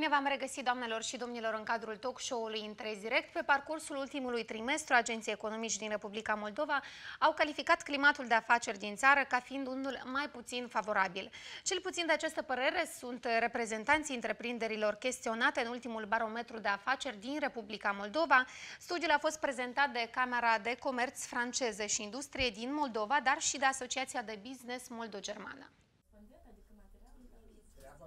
Bine v-am regăsit, doamnelor și domnilor, în cadrul talk show-ului Interes Direct. Pe parcursul ultimului trimestru, agenții economici din Republica Moldova au calificat climatul de afaceri din țară ca fiind unul mai puțin favorabil. Cel puțin de această părere sunt reprezentanții întreprinderilor chestionate în ultimul barometru de afaceri din Republica Moldova. Studiul a fost prezentat de Camera de Comerț franceză și Industrie din Moldova, dar și de Asociația de Business moldo-germană.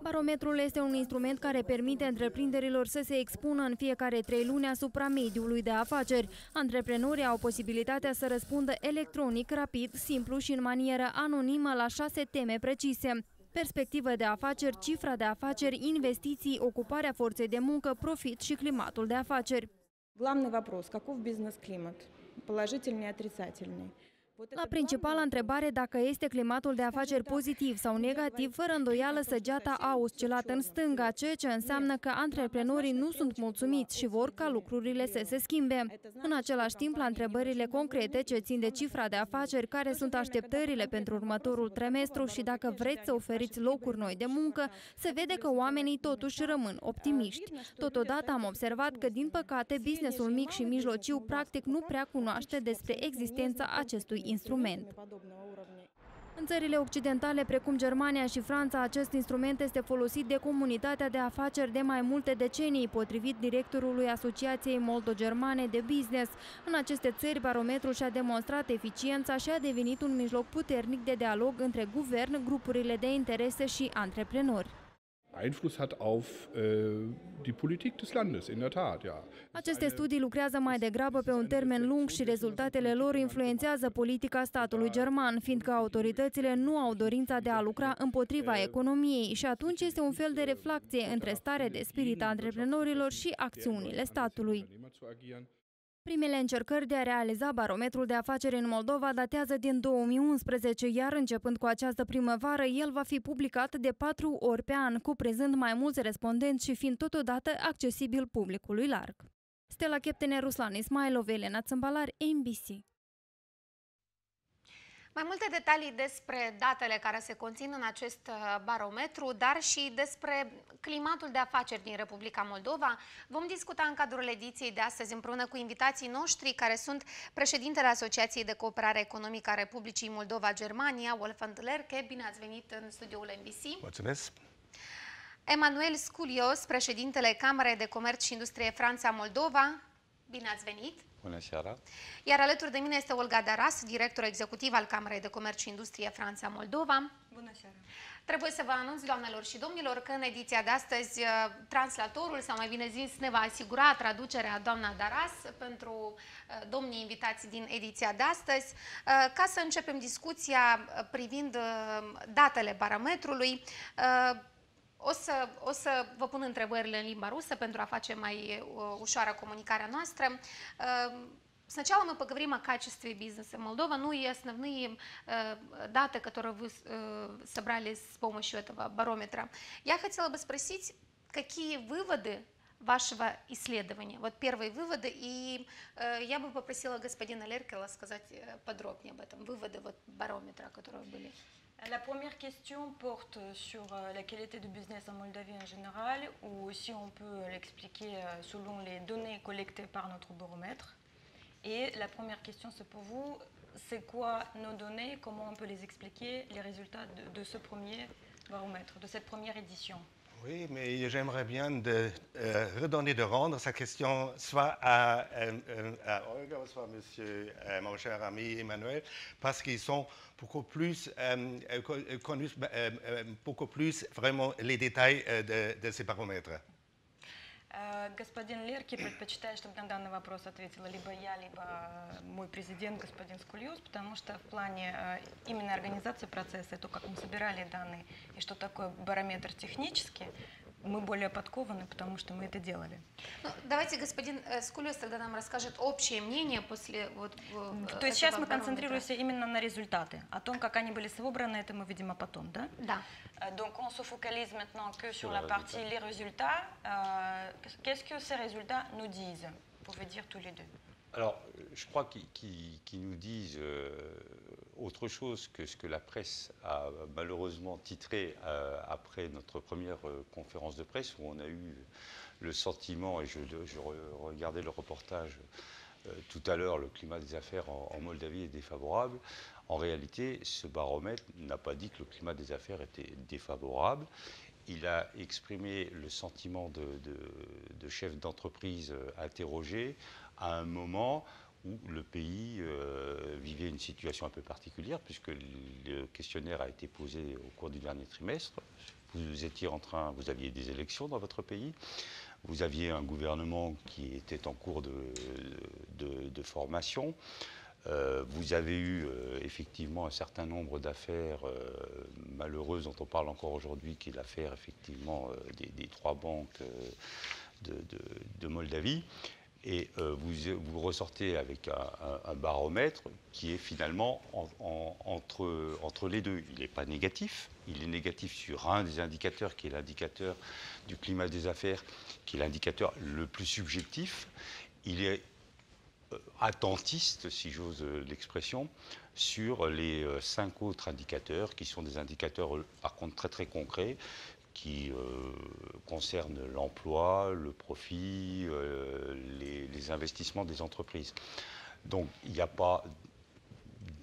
Barometrul este un instrument care permite întreprinderilor să se expună în fiecare 3 luni asupra mediului de afaceri. Antreprenorii au posibilitatea să răspundă electronic, rapid, simplu și în manieră anonimă la 6 teme precise: perspectivă de afaceri, cifra de afaceri, investiții, ocuparea forței de muncă, profit și climatul de afaceri. Главный вопрос: каков бизнес-климат? Положительный, отрицательный? La principala întrebare, dacă este climatul de afaceri pozitiv sau negativ, fără îndoială săgeata a oscilat în stânga, ceea ce înseamnă că antreprenorii nu sunt mulțumiți și vor ca lucrurile să se schimbe. În același timp, la întrebările concrete ce țin de cifra de afaceri, care sunt așteptările pentru următorul trimestru și dacă vreți să oferiți locuri noi de muncă, se vede că oamenii totuși rămân optimiști. Totodată am observat că, din păcate, businessul mic și mijlociu practic nu prea cunoaște despre existența acestui instrument. În țările occidentale, precum Germania și Franța, acest instrument este folosit de comunitatea de afaceri de mai multe decenii, potrivit directorului Asociației Moldo-Germane de Business. În aceste țări, barometrul și-a demonstrat eficiența și a devenit un mijloc puternic de dialog între guvern, grupurile de interese și antreprenori. Einfluss hat auf die Politik des Landes, in der Tat, ja. Aceste studii lucrează mai degrabă pe un termen lung și rezultatele lor influențează politica statului german, fiindcă autoritățile nu au dorința de a lucra împotriva economiei și atunci este un fel de reflexie între starea de spirit a antreprenorilor și acțiunile statului. Primele încercări de a realiza barometrul de afaceri în Moldova datează din 2011, iar începând cu această primăvară, el va fi publicat de 4 ori pe an, cuprinzând mai mulți respondenți și fiind totodată accesibil publicului larg. Stella Cheptene, Ruslan Ismailov, Elena Țâmbalar, NBC. Mai multe detalii despre datele care se conțin în acest barometru, dar și despre climatul de afaceri din Republica Moldova vom discuta în cadrul ediției de astăzi împreună cu invitații noștri, care sunt președintele Asociației de Cooperare Economică a Republicii Moldova-Germania, Wolfgang Lerche. Bine ați venit în studioul NBC. Mulțumesc! Emanuel Sculios, președintele Camerei de Comerț și Industrie Franța-Moldova. Bine ați venit! Bună seara! Iar alături de mine este Olga Daras, director executiv al Camerei de Comerț și Industrie Franța-Moldova. Bună seara! Trebuie să vă anunț, doamnelor și domnilor, că în ediția de astăzi translatorul, sau mai bine zis, ne va asigura traducerea doamna Daras pentru domnii invitați din ediția de astăzi. Ca să începem discuția privind datele barometrului, o să vă pun întrebările în limba rusă pentru a face mai ușoară comunicarea noastră. Сначала мы поговорим о качестве бизнеса. Молдова, ну и основные даты, которые вы собрали с помощью этого барометра. Я хотела бы спросить, какие выводы вашего исследования? Вот первые выводы, и я бы попросила господина Леркела сказать подробнее об этом. Выводы вот барометра, которые были. La première question porte sur la qualité du business en Moldavie en général, ou si on peut l'expliquer selon les données collectées par notre baromètre. Et la première question, c'est pour vous, c'est quoi nos données, comment on peut les expliquer, les résultats de ce premier baromètre, de cette première édition? Oui, mais j'aimerais bien redonner, de rendre sa question soit à Olga, soit monsieur, mon cher ami Emmanuel, parce qu'ils sont beaucoup plus connus, beaucoup plus vraiment les détails de ces baromètres. Господин Лерки предпочитает, чтобы на данный вопрос ответила либо я, либо мой президент, господин Скульюс, потому что в плане именно организации процесса, то, как мы собирали данные и что такое барометр технически, мы более подкованы, потому что мы это делали. Ну, давайте господин Скульюс тогда нам расскажет общее мнение после вот. То есть сейчас мы концентрируемся именно на результаты. О том, как они были собраны, это мы видим потом, да? Да. Donc on se focalise maintenant que sur la partie les résultats. Qu'est-ce que ces résultats nous disent? pouvez dire tous les deux. Alors, je crois qu'ils nous disent autre chose que ce que la presse a malheureusement titré après notre première conférence de presse, où on a eu le sentiment, et je regardais le reportage tout à l'heure, le climat des affaires en Moldavie est défavorable. En réalité, ce baromètre n'a pas dit que le climat des affaires était défavorable. Il a exprimé le sentiment de chefs d'entreprise interrogés à un moment où le pays vivait une situation un peu particulière, puisque le questionnaire a été posé au cours du dernier trimestre. Vous aviez des élections dans votre pays, vous aviez un gouvernement qui était en cours de formation. Vous avez eu effectivement un certain nombre d'affaires malheureuses dont on parle encore aujourd'hui, qui est l'affaire effectivement des 3 banques de Moldavie. Et vous ressortez avec un baromètre qui est finalement entre les deux. Il n'est pas négatif. Il est négatif sur un des indicateurs, qui est l'indicateur du climat des affaires, qui est l'indicateur le plus subjectif. Il est attentiste, si j'ose l'expression, sur les 5 autres indicateurs, qui sont des indicateurs par contre très très concrets, qui concernent l'emploi, le profit, les investissements des entreprises. Donc il n'y a pas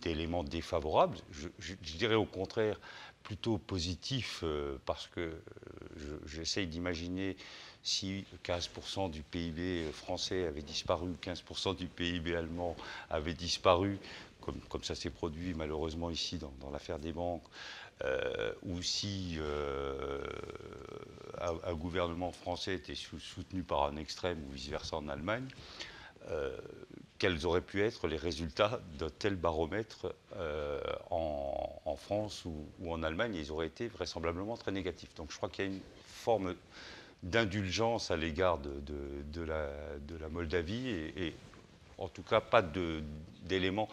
d'éléments défavorables, je dirais au contraire plutôt positif, parce que j'essaye d'imaginer si 15% du PIB français avait disparu, 15% du PIB allemand avait disparu, comme ça s'est produit malheureusement ici dans l'affaire des banques, ou si un gouvernement français était soutenu par un extrême ou vice-versa en Allemagne, quels auraient pu être les résultats d'un tel baromètre en France ou en Allemagne? Ils auraient été vraisemblablement très négatifs. Donc je crois qu'il y a une forme d'indulgence à l'égard de la Moldavie et en tout cas pas d'éléments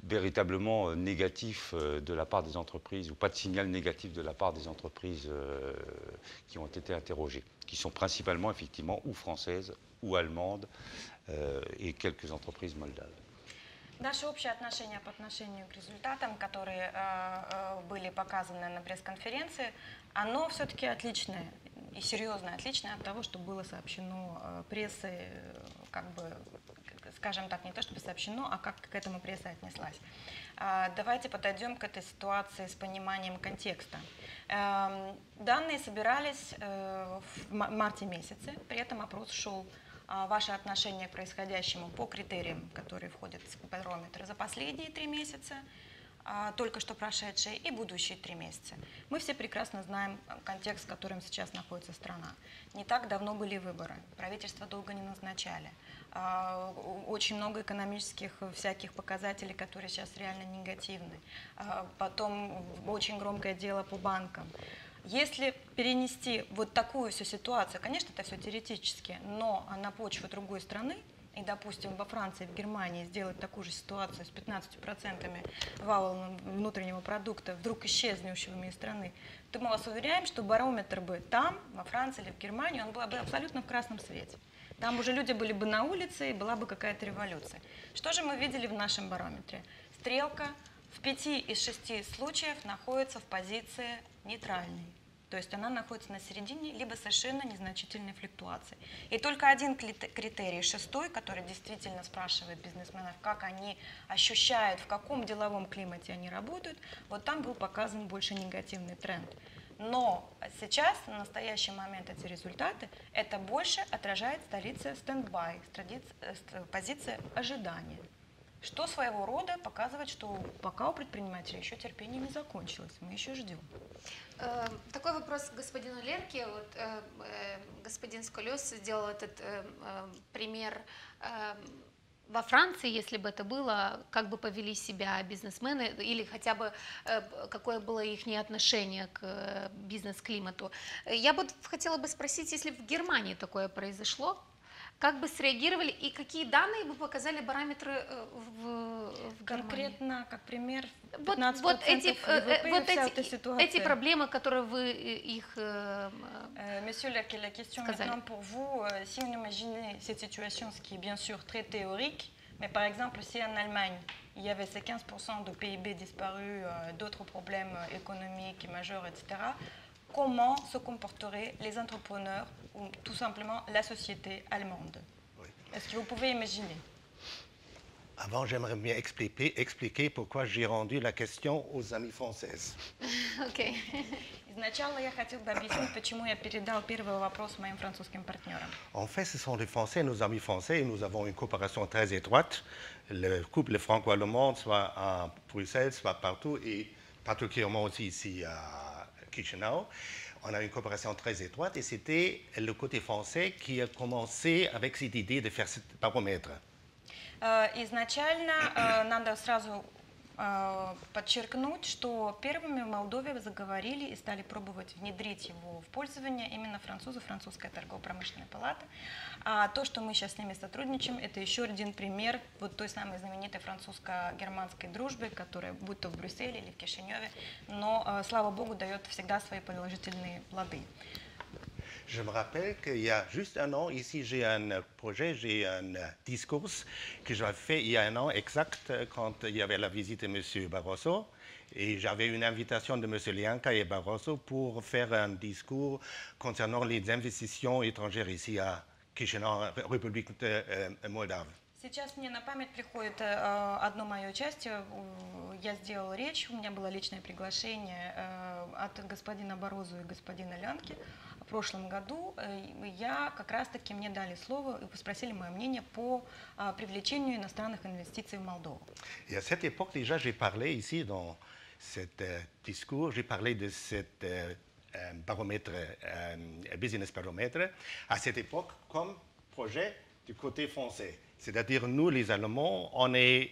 véritablement négatif de la part des entreprises, ou pas de signal négatif de la part des entreprises qui ont été interrogées, qui sont principalement effectivement ou françaises ou allemandes et quelques entreprises moldaves. Наше общее отношение по отношению к результатам, которые были показаны на пресс-конференции, оно все-таки отличное и серьезно отличное от того, что было сообщено прессой, как бы, скажем так, не то чтобы сообщено, а как к этому пресса отнеслась. Давайте подойдем к этой ситуации с пониманием контекста. Данные собирались в марте месяце, при этом опрос шел. Ваше отношение к происходящему по критериям, которые входят в барометр за последние 3 месяца, только что прошедшие, и будущие 3 месяца. Мы все прекрасно знаем контекст, в котором сейчас находится страна. Не так давно были выборы, правительство долго не назначали. Очень много экономических всяких показателей, которые сейчас реально негативны. Потом очень громкое дело по банкам. Если перенести вот такую всю ситуацию, конечно, это все теоретически, но на почву другой страны, и, допустим, во Франции, в Германии сделать такую же ситуацию с 15% валового внутреннего продукта, вдруг исчезнувшего из страны, то мы вас уверяем, что барометр бы там, во Франции или в Германии, он был бы абсолютно в красном свете. Там уже люди были бы на улице, и была бы какая-то революция. Что же мы видели в нашем барометре? Стрелка в 5 из 6 случаев находится в позиции нейтральной. То есть она находится на середине, либо совершенно незначительной флуктуации. И только один критерий, 6-й, который действительно спрашивает бизнесменов, как они ощущают, в каком деловом климате они работают, вот там был показан больше негативный тренд. Но сейчас, на настоящий момент, эти результаты, это больше отражает стендбай, позиция ожидания. Что своего рода показывает, что пока у предпринимателей еще терпение не закончилось, мы еще ждем. Такой вопрос к господину Лерке. Вот, господин Сколёс сделал этот пример во Франции, если бы это было, как бы повели себя бизнесмены или хотя бы какое было их отношение к бизнес-климату. Я бы хотела бы спросить, если в Германии такое произошло, как бы среагировали и какие данные бы показали барометры в Германии? Конкретно, как пример, 15% Вот ВВП, вся эта ситуация. эти проблемы, которые вы их Monsieur, la question сказали. maintenant pour vous, si on imagine cette situation, ce qui est bien sûr très théorique, mais par exemple si en Allemagne, il y avait ces 15% de PIB disparus, d'autres problèmes économiques majeurs, etc., comment se comporteraient les entrepreneurs ou tout simplement la société allemande? Oui. Est-ce que vous pouvez imaginer? Avant, j'aimerais bien expliquer pourquoi j'ai rendu la question aux amies françaises. Окей. Изначально я хотел бы объяснить, почему я передал первый вопрос моим французским партнерам. En fait, ce sont les Français, nos amis français, et nous avons une coopération très étroite. Le couple franco-allemand, soit à Bruxelles, soit partout, et particulièrement aussi ici à Chisinau. On a une coopération très étroite, et c'était le côté français qui a commencé avec cette idée de faire ce baromètre. Изначально надо сразу подчеркнуть, что первыми в Молдове заговорили и стали пробовать внедрить его в пользование именно французы, французская торгово-промышленная палата. А то, что мы сейчас с ними сотрудничаем, это еще один пример вот той самой знаменитой французско-германской дружбы, которая будь то в Брюсселе или в Кишиневе, но, слава богу, дает всегда свои положительные плоды. Je me rappelle qu'il y a juste un an, ici j'ai un projet, j'ai un discours que j'avais fait il y a un an exact quand il y avait la visite de M. Barroso. Et j'avais une invitation de M. Lianka et Barroso pour faire un discours concernant les investissements étrangères ici à Chisinau, République de Moldave. Сейчас мне на память приходит одно мое участие. Я сделала речь, у меня было личное приглашение от господина Барозу и господина Лянки. В прошлом году я как раз-таки, мне дали слово и спросили мое мнение по привлечению иностранных инвестиций в Молдову. Et à cette époque, déjà, j'ai parlé ici dans cet discours, j'ai parlé de cet baromètre, business baromètre, à cette époque comme projet du côté français. C'est-à-dire, nous, les Allemands, on est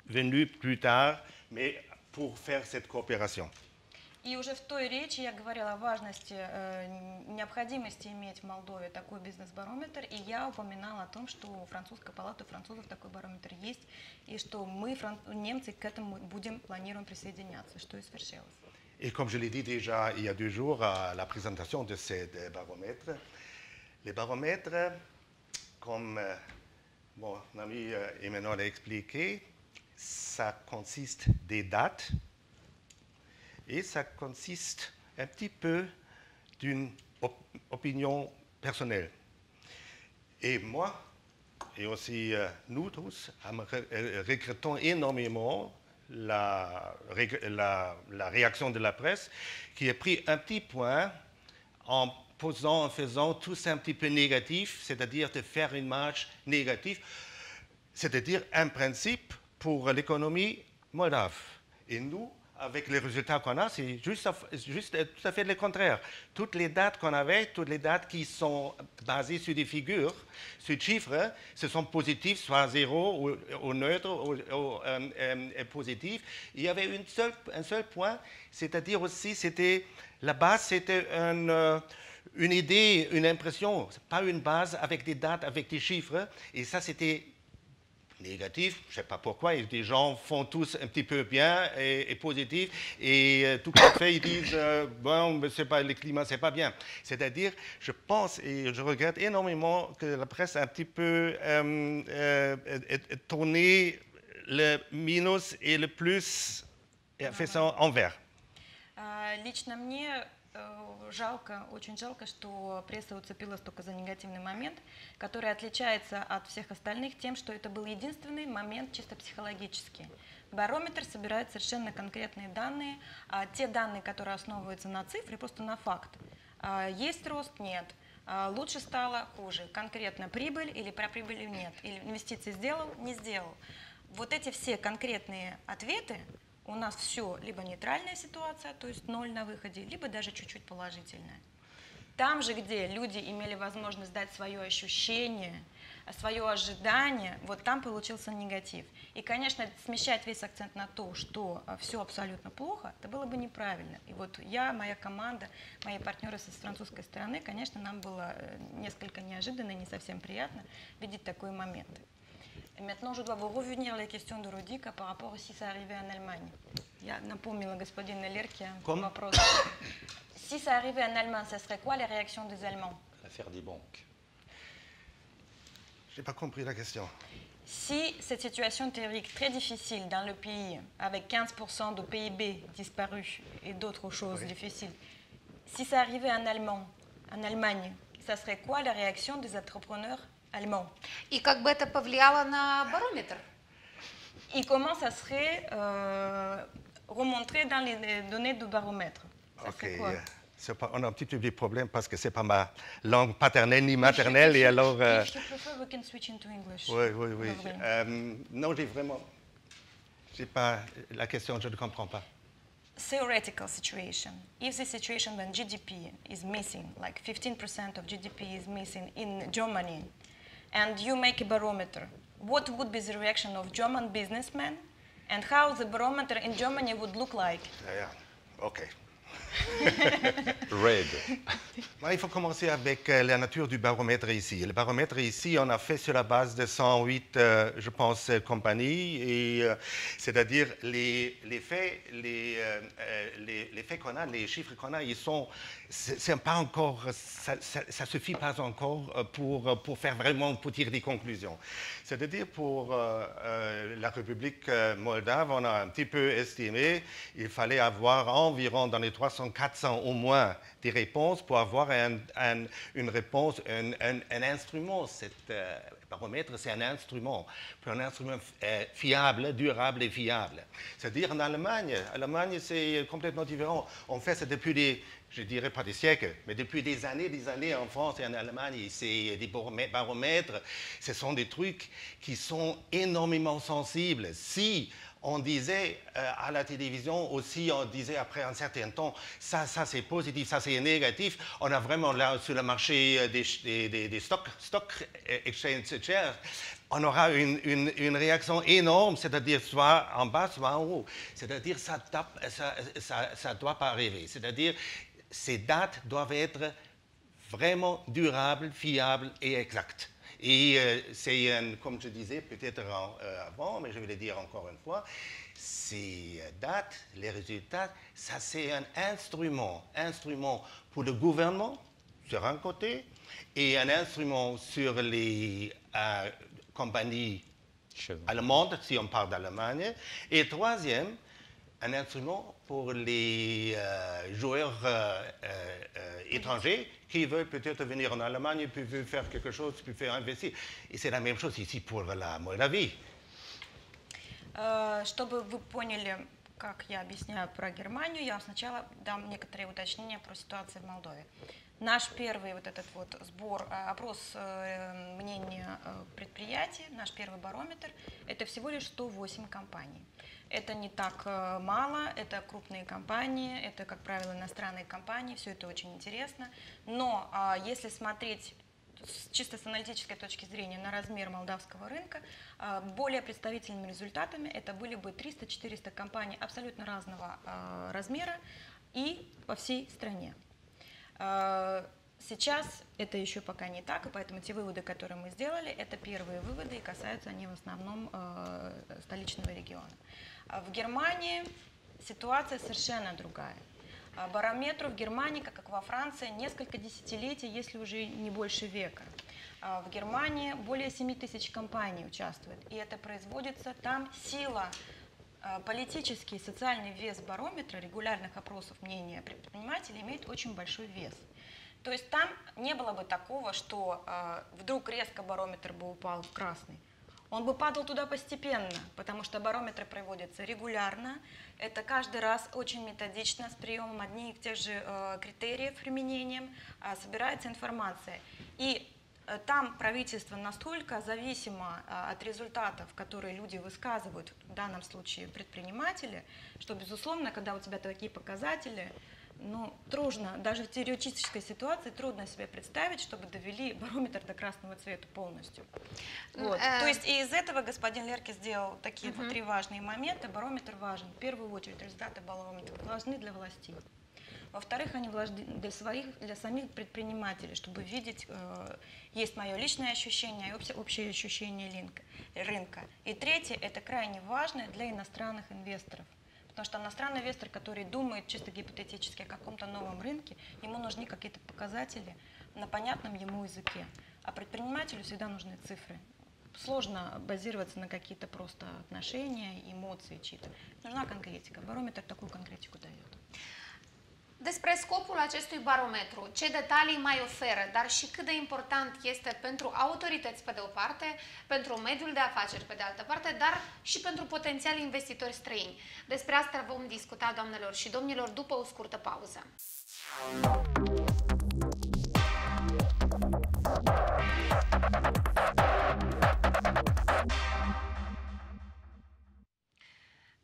venus plus tard, mais pour faire cette coopération. И уже в той речи я говорила о важности, необходимости иметь в Молдове такой бизнес-барометр, и я упоминала о том, что у французской палаты французов такой барометр есть, и что мы, немцы, к этому планируем присоединяться, что и свершилось. Et comme je l'ai dit déjà il y a 2 jours à la présentation de ces baromètres, les baromètres, comme mon ami Emmanuel a expliqué, ça consiste des dates et ça consiste un petit peu d'une opinion personnelle. Et moi, et aussi nous tous, regrettons énormément la réaction de la presse qui a pris un petit point en faisant tout ça un petit peu négatif, c'est-à-dire de faire une marche négative, c'est-à-dire un principe pour l'économie moldave. Et nous, avec les résultats qu'on a, c'est juste tout à fait le contraire. Toutes les dates qu'on avait, toutes les dates qui sont basées sur des figures, sur des chiffres, ce sont positifs, soit zéro ou neutre ou positif. Il y avait un seul point, c'est-à-dire aussi, la base, c'était une idée, une impression, pas une base avec des dates, avec des chiffres. Et ça, c'était négatif, je ne sais pas pourquoi, et des gens font tous un petit peu bien et positif, et tout à fait, ils disent, bon, c'est pas, le climat, c'est pas bien. C'est-à-dire, je pense, et je regrette énormément que la presse a un petit peu tourné le minus et le plus, et a fait ça envers. Лично мне жалко, очень жалко, что пресса уцепилась только за негативный момент, который отличается от всех остальных тем, что это был единственный момент чисто психологический. Барометр собирает совершенно конкретные данные, а те данные, которые основываются на цифре, просто на факт. Есть рост? Нет. Лучше стало? Хуже. Конкретно прибыль или про прибыль нет. Или инвестиции сделал? Не сделал. Вот эти все конкретные ответы, у нас все либо нейтральная ситуация, то есть 0 на выходе, либо даже чуть-чуть положительная. Там же, где люди имели возможность дать свое ощущение, свое ожидание, вот там получился негатив. И, конечно, смещать весь акцент на то, что все абсолютно плохо, это было бы неправильно. И вот я, моя команда, мои партнеры с французской стороны, конечно, нам было несколько неожиданно и не совсем приятно видеть такой момент. Maintenant, je dois vous revenir à la question de Rodica par rapport à si ça arrivait en Allemagne. Я напомнила господину Лерке вопрос. Si ça arrivait en Allemagne, ce serait quoi les réactions des Allemands? L'affaire des banques. Je n'ai pas compris la question. Si cette situation théorique très difficile dans le pays, avec 15% de PIB disparu et d'autres choses difficiles, si ça arrivait en Allemagne, ça serait quoi la réaction des entrepreneurs allemands? И как бы это повлияло на барометр? Et comment ça serait remontré dans les données du baromètre? Ça Ok, serait quoi? on a un petit peu de problème parce que ce n'est pas ma langue paternelle ni maternelle. Et alors, If you prefer, we can switch into English. oui. Non, j'ai pas la question, je ne comprends pas. Theoretical situation. If the situation when GDP is missing, like 15% of GDP is missing in Germany, and you make a barometer, what would be the reaction of German businessmen, and how the barometer in Germany would look like? Yeah, ok. Red. Il faut commencer avec la nature du baromètre ici. Le baromètre ici, on a fait sur la base de 108, je pense, compagnies. Et c'est-à-dire les faits qu'on a, les chiffres qu'on a, ils sont, c'est pas encore, ça suffit pas encore pour faire vraiment, pour tirer des conclusions. C'est-à-dire pour la République moldave, on a un petit peu estimé, il fallait avoir environ dans les 300-400 au moins des réponses pour avoir une réponse, un instrument. Cet baromètre, c'est un instrument fiable, durable et fiable. C'est-à-dire en Allemagne, c'est complètement différent. On fait ça depuis je dirais pas des siècles, mais depuis des années en France et en Allemagne, c'est des baromètres, ce sont des trucs qui sont énormément sensibles. Si on disait à la télévision aussi, on disait après un certain temps, ça c'est positif, ça c'est négatif. On a vraiment là sur le marché des stock exchange shares, on aura une réaction énorme, c'est-à-dire soit en bas, soit en haut. C'est-à-dire ça doit pas arriver. C'est-à-dire ces dates doivent être vraiment durables, fiables et exactes. Et c'est, comme je disais peut-être avant, mais je vais le dire encore une fois, ces dates, les résultats, ça c'est un instrument pour le gouvernement sur un côté et un instrument sur les compagnies allemandes, si on parle d'Allemagne, et troisième, un instrument pour les joueurs étrangers qui veulent peut-être venir en Allemagne, puis veulent faire quelque chose, puis faire investir. Et c'est la même chose ici pour la Moldavie. Чтобы вы поняли, как я объясняю про Германию, я сначала дам некоторые уточнения про ситуацию в Молдове. Наш первый вот этот вот сбор, опрос мнения предприятий, наш первый барометр, это всего лишь 108 компаний. Это не так мало, это крупные компании, это, как правило, иностранные компании, все это очень интересно. Но если смотреть чисто с аналитической точки зрения на размер молдавского рынка, более представительными результатами это были бы 300-400 компаний абсолютно разного размера и по всей стране. Сейчас это еще пока не так, и поэтому те выводы, которые мы сделали, это первые выводы, и касаются они в основном столичного региона. В Германии ситуация совершенно другая. Барометру в Германии, как во Франции, несколько десятилетий, если уже не больше века. В Германии более 7 тысяч компаний участвует, и это производится там сила. Политический и социальный вес барометра, регулярных опросов мнения предпринимателей имеет очень большой вес. То есть там не было бы такого, что вдруг резко барометр бы упал в красный. Он бы падал туда постепенно, потому что барометры проводятся регулярно. Это каждый раз очень методично, с приемом одних и тех же критериев применением собирается информация. И там правительство настолько зависимо от результатов, которые люди высказывают, в данном случае предприниматели, что, безусловно, когда у тебя такие показатели, Ну, трудно, даже в теоретической ситуации трудно себе представить, чтобы довели барометр до красного цвета полностью. Вот. То есть и из этого господин Лерке сделал такие вот 3 важные момента. Барометр важен. В первую очередь результаты барометра важны для властей. Во-вторых, они важны для самих предпринимателей, чтобы видеть, есть мое личное ощущение и общее ощущение рынка. И третье, это крайне важно для иностранных инвесторов. Потому что иностранный инвестор, который думает чисто гипотетически о каком-то новом рынке, ему нужны какие-то показатели на понятном ему языке. А предпринимателю всегда нужны цифры. Сложно базироваться на какие-то просто отношения, эмоции чьи-то. Нужна конкретика. Барометр такую конкретику дает. Despre scopul acestui barometru, ce detalii mai oferă, dar și cât de important este pentru autorități pe de o parte, pentru mediul de afaceri pe de altă parte, dar și pentru potențiali investitori străini. Despre asta vom discuta, doamnelor și domnilor, după o scurtă pauză.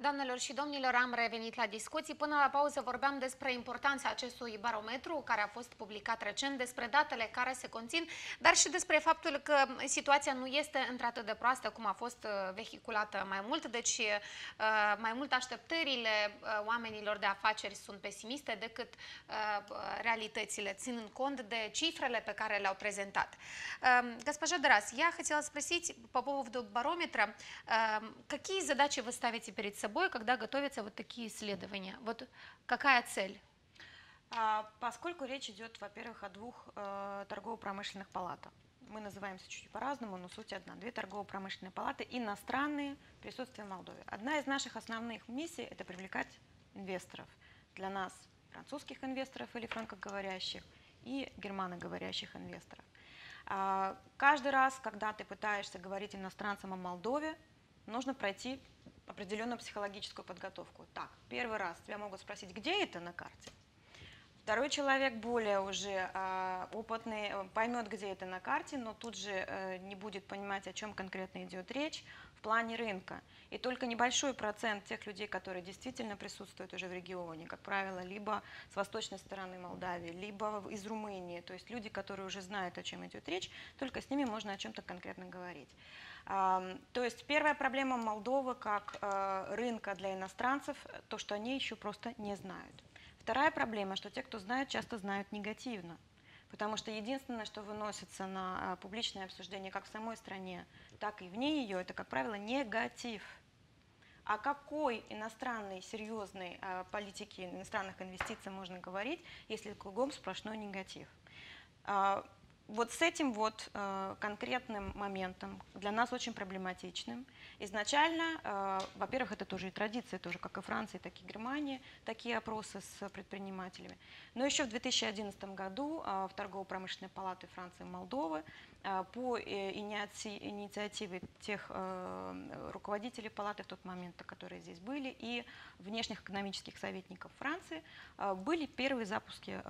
Doamnelor și domnilor, am revenit la discuții. Până la pauză vorbeam despre importanța acestui barometru care a fost publicat recent, despre datele care se conțin, dar și despre faptul că situația nu este într-atât de proastă cum a fost vehiculată mai mult, deci mai mult așteptările oamenilor de afaceri sunt pesimiste decât реалитетile, ținând cont de cifrele pe care le-au prezentat. Госпожа Дарас, я хотела спросить по поводу барометра, какие задачи вы ставите перед собой, когда готовятся вот такие исследования? Вот какая цель? Поскольку речь идет, во-первых, о 2 торгово-промышленных палатах. Мы называемся чуть по-разному, но суть одна. 2 торгово-промышленные палаты, иностранные, присутствие в Молдове. Одна из наших основных миссий – это привлекать инвесторов. Для нас французских инвесторов или франкоговорящих и германоговорящих инвесторов. Каждый раз, когда ты пытаешься говорить иностранцам о Молдове, нужно пройти определенную психологическую подготовку. Так, первый раз тебя могут спросить, где это на карте. Второй человек, более уже опытный, поймет, где это на карте, но тут же не будет понимать, о чем конкретно идет речь в плане рынка. И только небольшой процент тех людей, которые действительно присутствуют уже в регионе, как правило, либо с восточной стороны Молдавии, либо из Румынии, то есть люди, которые уже знают, о чем идет речь, только с ними можно о чем-то конкретно говорить. То есть первая проблема Молдовы как рынка для иностранцев, то, что они еще просто не знают. Вторая проблема, что те, кто знают, часто знают негативно. Потому что единственное, что выносится на публичное обсуждение как в самой стране, так и вне ее, это, как правило, негатив. О какой иностранной серьезной политике иностранных инвестиций можно говорить, если кругом сплошной негатив? Вот с этим вот конкретным моментом, для нас очень проблематичным. Изначально, во-первых, это тоже и традиция, тоже как и Франции, так и Германии, такие опросы с предпринимателями. Но еще в 2011 году в Торгово-промышленной палате Франции и Молдовы по инициативе тех руководителей палаты в тот момент, которые здесь были, и внешних экономических советников Франции, были первые запуски,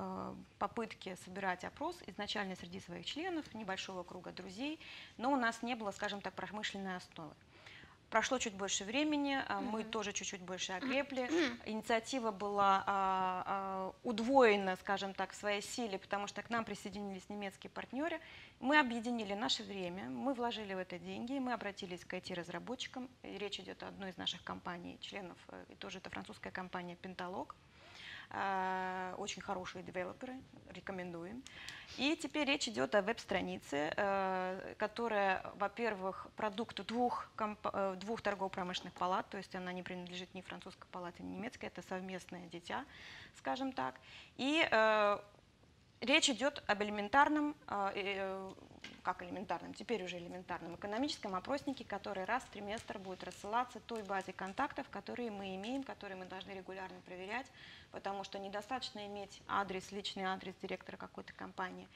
попытки собирать опрос изначально среди своих членов, небольшого круга друзей, но у нас не было, скажем так, промышленной основы. Прошло чуть больше времени, мы тоже чуть-чуть больше окрепли. Инициатива была удвоена, скажем так, в своей силе, потому что к нам присоединились немецкие партнеры. Мы объединили наше время, мы вложили в это деньги, мы обратились к IT-разработчикам. Речь идет о одной из наших компаний, членов, и тоже это французская компания Pentalog. Очень хорошие девелоперы, рекомендуем. И теперь речь идет о веб-странице, которая, во-первых, продукт 2 торгово-промышленных палат, то есть она не принадлежит ни французской палате, ни немецкой, это совместное дитя, скажем так. И речь идет об элементарном, как элементарном, теперь уже элементарном экономическом опроснике, который раз в триместр будет рассылаться той базе контактов, которые мы имеем, которые мы должны регулярно проверять, потому что недостаточно иметь адрес, личный адрес директора какой-то компании.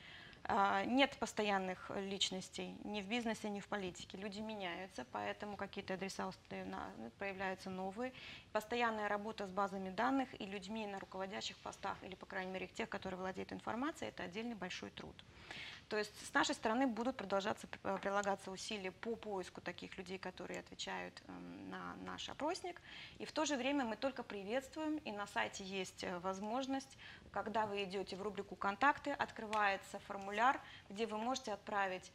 Нет постоянных личностей ни в бизнесе, ни в политике. Люди меняются, поэтому какие-то адреса появляются новые. Постоянная работа с базами данных и людьми на руководящих постах, или, по крайней мере, тех, которые владеют информацией, это отдельный большой труд. То есть с нашей стороны будут прилагаться усилия по поиску таких людей, которые отвечают на наш опросник. И в то же время мы только приветствуем, и на сайте есть возможность, когда вы идете в рубрику «Контакты», открывается формуляр, где вы можете отправить,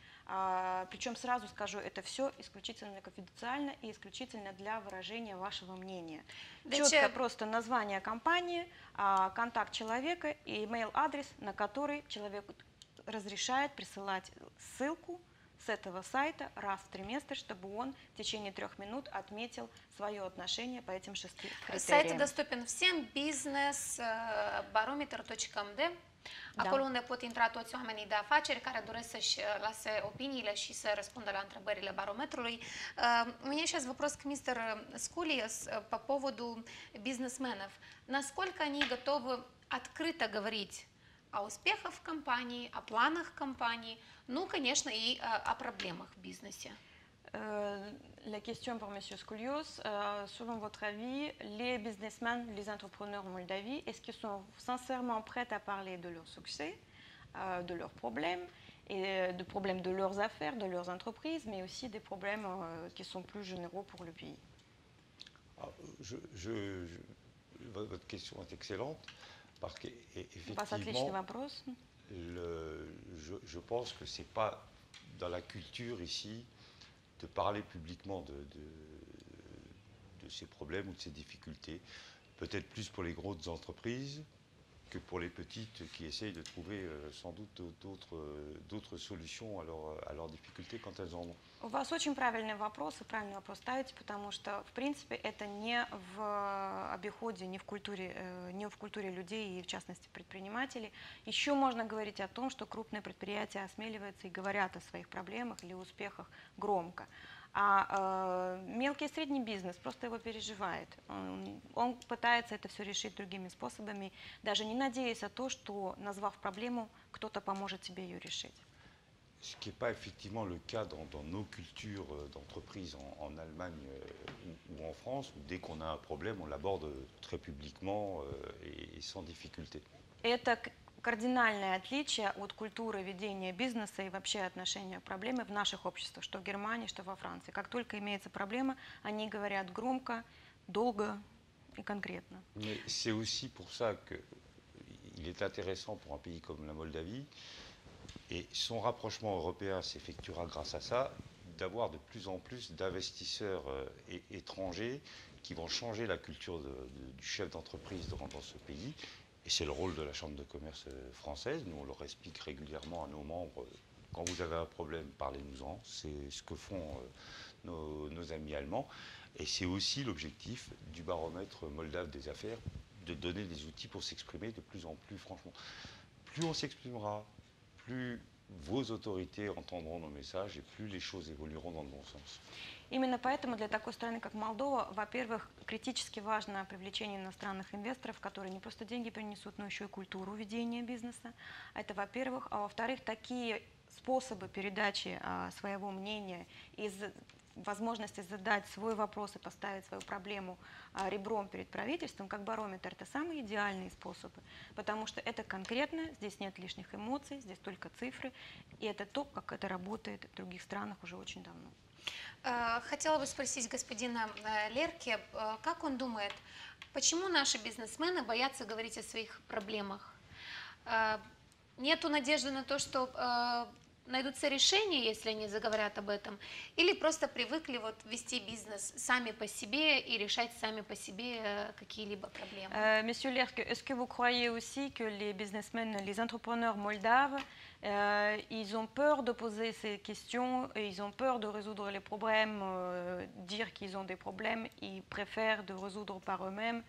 причем сразу скажу, это все исключительно конфиденциально и исключительно для выражения вашего мнения. Четко просто название компании, контакт человека и email-адрес, на который человек разрешает присылать ссылку с этого сайта раз в триместр, чтобы он в течение 3 минут отметил свое отношение по этим 6 критериям. Сайт доступен всем, businessbarometer.md. Acolo unde pot intra toți oamenii de afaceri care doresc să-și lase opiniile și să răspundă la întrebările barometrului. У меня сейчас вопрос к мистеру Скулиас по поводу бизнесменов. Насколько они готовы открыто говорить о успехах в компании, о планах компании, ну, конечно, и о проблемах в бизнесе? La question pour M. Skoulios, selon votre avis, les businessmen, les entrepreneurs en Moldavie, est-ce qu'ils sont sincèrement prêts à parler de leur succès, de leurs problèmes, et de problèmes de leurs affaires, de leurs entreprises, mais aussi des problèmes qui sont plus généraux pour le pays? Votre question est excellente, parce qu'effectivement, je pense que ce n'est pas dans la culture ici de parler publiquement de ces problèmes ou de ces difficultés, peut-être plus pour les grosses entreprises que pour les petites qui essayent de trouver sans doute d'autres solutions à leurs difficultés quand elles en ont. У вас очень правильный вопрос, и правильный вопрос ставите, потому что, в принципе, это не в обиходе, не в культуре людей и, в частности, предпринимателей. Еще можно говорить о том, что крупные предприятия осмеливаются и говорят о своих проблемах или успехах громко. А мелкий и средний бизнес просто его переживает. Он пытается это все решить другими способами, даже не надеясь на то, что, назвав проблему, кто-то поможет тебе ее решить. Ce qui n'est pas effectivement le cas dans nos cultures d'entreprise en Allemagne ou en France, où dès qu'on a un problème, on l'aborde très publiquement et sans difficulté. Это кардинальное отличие от культуры ведения бизнеса и вообще отношения к проблеме в наших обществах, что в Германии, что во Франции. Как только имеется проблема, они говорят громко, долго и конкретно. Mais c'est aussi pour ça qu'il est intéressant pour un pays comme la Moldavie, et son rapprochement européen s'effectuera grâce à ça, d'avoir de plus en plus d'investisseurs étrangers qui vont changer la culture du chef d'entreprise dans ce pays. Et c'est le rôle de la Chambre de commerce française. Nous, on leur explique régulièrement à nos membres, quand vous avez un problème, parlez-nous-en. C'est ce que font nos amis allemands. Et c'est aussi l'objectif du baromètre moldave des affaires, de donner des outils pour s'exprimer de plus en plus franchement. Plus on s'exprimera, plus vos autorités entendront nos messages et plus les choses évolueront dans le bon sens. Именно поэтому для такой страны, как Молдова, во-первых, критически важно привлечение иностранных инвесторов, которые не просто деньги принесут, но еще и культуру ведения бизнеса. Это, во-первых. А во-вторых, такие способы передачи своего мнения и возможности задать свой вопрос и поставить свою проблему ребром перед правительством, как барометр, это самые идеальные способы, потому что это конкретно, здесь нет лишних эмоций, здесь только цифры, и это то, как это работает в других странах уже очень давно. Хотела бы спросить господина Лерке, как он думает, почему наши бизнесмены боятся говорить о своих проблемах? Нету надежды на то, что найдутся решения, если они заговорят об этом, или просто привыкли вести бизнес сами по себе и решать сами по себе какие-либо проблемы? Monsieur Lerke, est-ce que vous croyez aussi que les businessmen, les entrepreneurs moldaves, ils ont peur de poser ces questions et ils ont peur de résoudre les problèmes, dire qu'ils ont des problèmes, ils préfèrent de résoudre par eux-mêmes.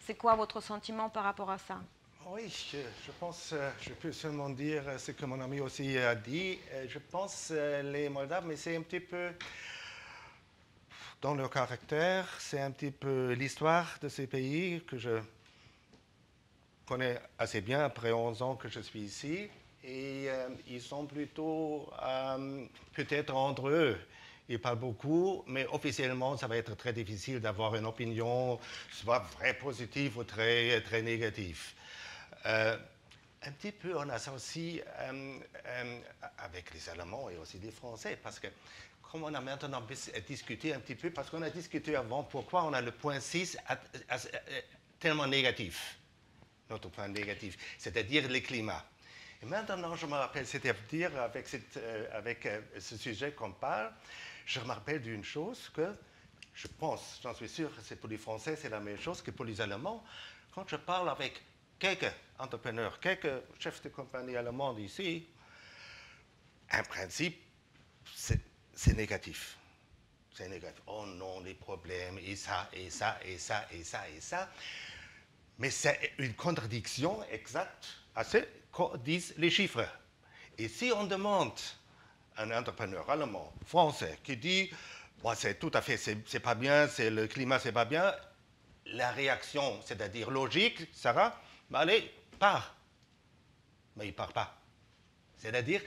C'est quoi votre sentiment par rapport à ça? Oui, je pense, je peux seulement dire ce que mon ami aussi a dit. Je pense les Moldaves, mais c'est un petit peu dans leur caractère, c'est un petit peu l'histoire de ces pays que je connais assez bien après 11 ans que je suis ici. Et ils sont plutôt peut-être entre eux. Ils parlent beaucoup, mais officiellement, ça va être très difficile d'avoir une opinion soit très positive ou très négative. un petit peu, on a ça aussi avec les Allemands et aussi les Français, parce que comme on a maintenant discuté un petit peu, parce qu'on a discuté avant pourquoi on a le point 6 tellement négatif, notre point négatif, c'est-à-dire le climat. Et maintenant, je me rappelle, c'est-à-dire avec ce sujet qu'on parle, je me rappelle d'une chose que je pense, j'en suis sûr, c'est pour les Français, c'est la même chose que pour les Allemands. Quand je parle avec quelques entrepreneurs, quelques chefs de compagnie allemands ici, en principe, c'est négatif. C'est négatif. Oh non, les problèmes, et ça, et ça, et ça, et ça, et ça. Mais c'est une contradiction exacte à ce que disent les chiffres. Et si on demande à un entrepreneur allemand, français, qui dit bon, c'est tout à fait, c'est pas bien, le climat, c'est pas bien, la réaction, c'est-à-dire logique, sera allez, pars. Mais il ne part pas. C'est-à-dire,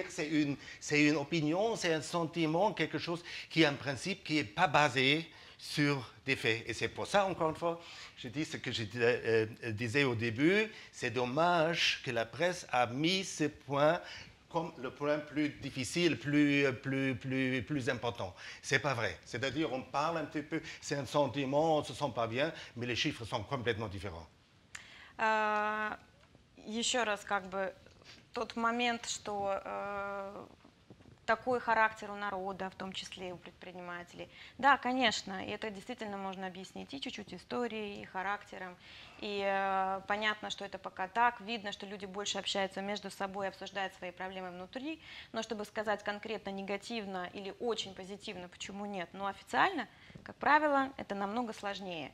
c'est une opinion, c'est un sentiment, quelque chose qui, en principe, qui n'est pas basé sur des faits. Et c'est pour ça, encore une fois, je dis ce que je disais au début, c'est dommage que la presse a mis ce point comme le point plus difficile, plus important. Ce n'est pas vrai. C'est-à-dire, on parle un petit peu, c'est un sentiment, on ne se sent pas bien, mais les chiffres sont complètement différents. Еще раз, как бы, тот момент, что такой характер у народа, в том числе и у предпринимателей. Да, конечно, и это действительно можно объяснить и чуть-чуть историей, и характером. И понятно, что это пока так. Видно, что люди больше общаются между собой, обсуждают свои проблемы внутри. Но чтобы сказать конкретно негативно или очень позитивно, почему нет? Но официально, как правило, это намного сложнее.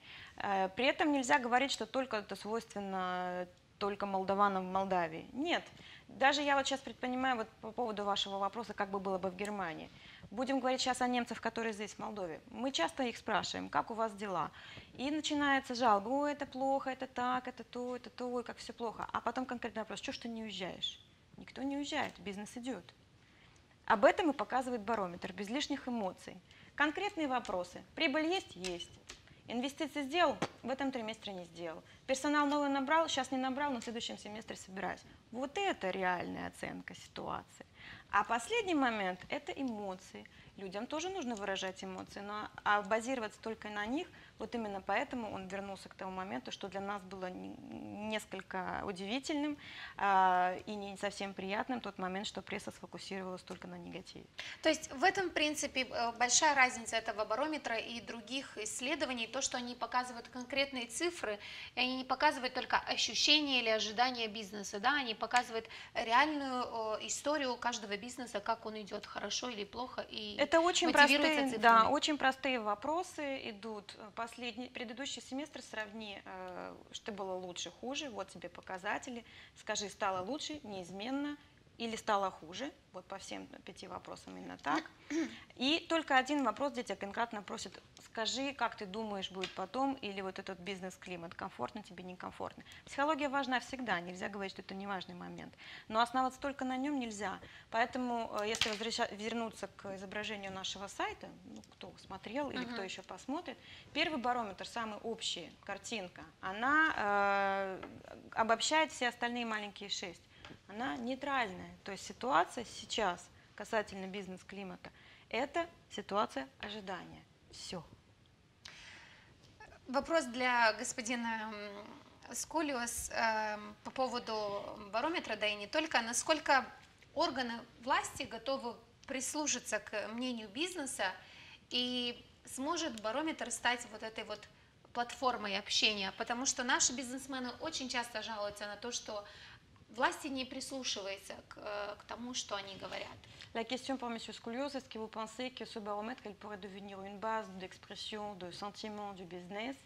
При этом нельзя говорить, что только это свойственно только молдаванам в Молдавии. Нет. Даже я вот сейчас предпринимаю вот по поводу вашего вопроса, как бы было бы в Германии. Будем говорить сейчас о немцах, которые здесь, в Молдове. Мы часто их спрашиваем, как у вас дела? И начинается жалоба, ой, это плохо, это так, это то, ой, как все плохо. А потом конкретный вопрос, что ж ты не уезжаешь? Никто не уезжает, бизнес идет. Об этом и показывает барометр, без лишних эмоций. Конкретные вопросы. Прибыль есть? Есть. Инвестиции сделал? В этом триместре не сделал. Персонал новый набрал? Сейчас не набрал, но в следующем семестре собираюсь. Вот это реальная оценка ситуации. А последний момент – это эмоции. Людям тоже нужно выражать эмоции, но базироваться только на них, вот именно поэтому он вернулся к тому моменту, что для нас было несколько удивительным и не совсем приятным тот момент, что пресса сфокусировалась только на негативе. То есть в этом, в принципе, большая разница этого барометра и других исследований, то, что они показывают конкретные цифры, и они не показывают только ощущения или ожидания бизнеса, да, они показывают реальную историю каждого бизнеса, как он идет, хорошо или плохо, и это очень мотивируется простые, цифрами. да, очень простые вопросы идут. Предыдущий семестр сравни, что было лучше, хуже, вот тебе показатели, скажи, стало лучше, неизменно, или стало хуже, вот по всем 5 вопросам именно так. И только один вопрос, где тебя конкретно просят, скажи, как ты думаешь будет потом, или вот этот бизнес-климат, комфортно тебе, некомфортно. Психология важна всегда, нельзя говорить, что это не важный момент, но основываться только на нем нельзя. Поэтому, если вернуться к изображению нашего сайта, ну, кто смотрел или кто еще посмотрит, первый барометр, самый общий, картинка, она обобщает все остальные маленькие 6. Она нейтральная, то есть ситуация сейчас касательно бизнес-климата – это ситуация ожидания. Все. Вопрос для господина Сколиос по поводу барометра, да и не только. Насколько органы власти готовы прислушаться к мнению бизнеса, и сможет барометр стать вот этой вот платформой общения? Потому что наши бизнесмены очень часто жалуются на то, что власти не прислушиваются к тому, что они говорят. La question pour M. Skoulios, est-ce que vous pensez que ce baromètre pourrait devenir une base d'expression de sentiments du business?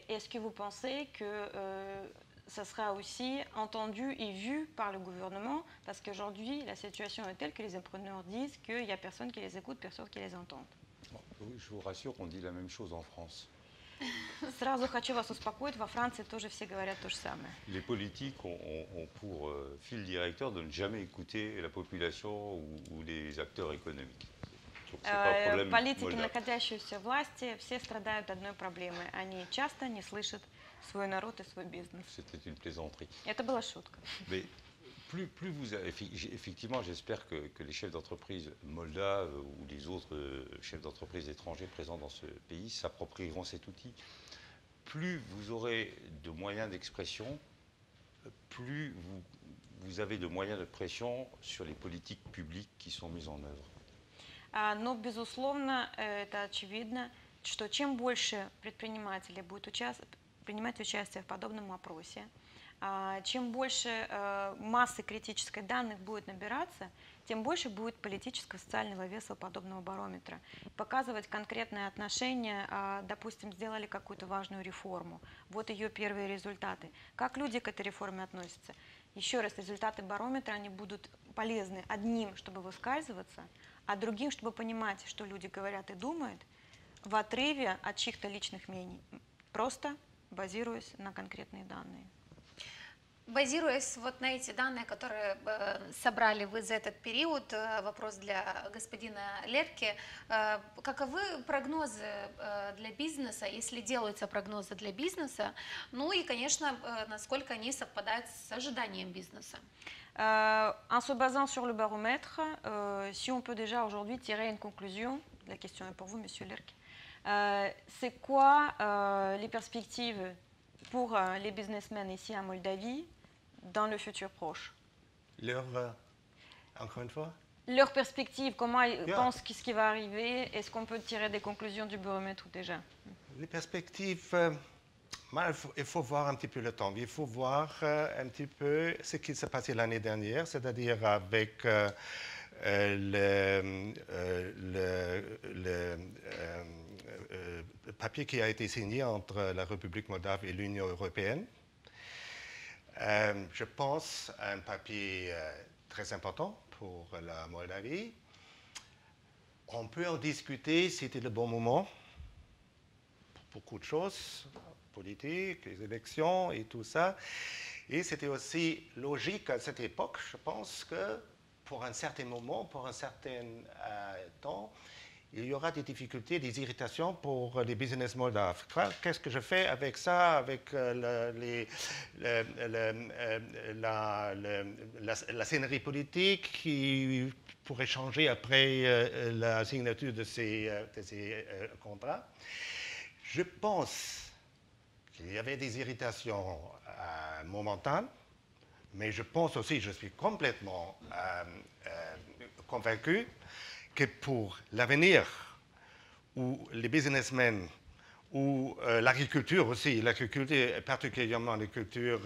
Est-ce que vous pensez que ça sera aussi entendu et vu par le gouvernement? Parce qu'aujourd'hui, la situation est telle que les entrepreneurs disent qu'il n'y a personne qui les écoute, personne qui les entende. Oui, je vous rassure, on dit la même chose en France. Sразу хочу вас успокоить, во Франции тоже все говорят то же самое. Les politiques ont pour fil directeur de ne jamais écouter la population ou les acteurs économiques. Политики, находящиеся в власти, все страдают одной проблемой. Они часто не слышат свой народ и свой бизнес. C'était une plaisanterie. Это была шутка. Mais plus vous avez, effectivement, j'espère que les chefs d'entreprise moldaves ou les autres chefs d'entreprise étrangers présents dans ce pays s'approprieront cet outil. Plus vous aurez de moyens d'expression, plus vous avez de moyens de pression sur les politiques publiques qui sont mises en œuvre. Но, безусловно, это очевидно, что чем больше предпринимателей будет принимать участие в подобном опросе, чем больше массы критической данных будет набираться, тем больше будет политического социального веса подобного барометра. Показывать конкретные отношения, допустим, сделали какую-то важную реформу, вот ее первые результаты. Как люди к этой реформе относятся? Еще раз, результаты барометра, они будут полезны одним, чтобы выскальзываться, а другим, чтобы понимать, что люди говорят и думают, в отрыве от чьих-то личных мнений, просто базируясь на конкретные данные. Базируясь вот на эти данные, которые собрали вы за этот период, вопрос для господина Лерки, каковы прогнозы для бизнеса, если делаются прогнозы для бизнеса, ну и, конечно, насколько они совпадают с ожиданием бизнеса? En se basant sur le baromètre, si on peut déjà aujourd'hui tirer une conclusion, la question est pour vous, Monsieur Lerck, c'est quoi les perspectives pour les businessmen ici en Moldavie dans le futur proche? Encore une fois? Leurs perspectives, comment ils pensent ce qui va arriver? Est-ce qu'on peut tirer des conclusions du baromètre déjà? Les perspectives, il faut voir un petit peu le temps. Il faut voir un petit peu ce qui s'est passé l'année dernière, c'est-à-dire avec le papier qui a été signé entre la République moldave et l'Union européenne. Je pense à un papier très important pour la Moldavie. On peut en discuter, c'était le bon moment pour beaucoup de choses, politiques, les élections et tout ça. Et c'était aussi logique à cette époque, je pense que pour un certain moment, pour un certain temps, il y aura des difficultés, des irritations pour les business moldaves. Qu'est-ce que je fais avec ça, avec la scénario politique qui pourrait changer après la signature de ces contrats? Je pense qu'il y avait des irritations momentanes, mais je pense aussi, je suis complètement convaincu que pour l'avenir, où les businessmen, où l'agriculture aussi, l'agriculture, particulièrement l'agriculture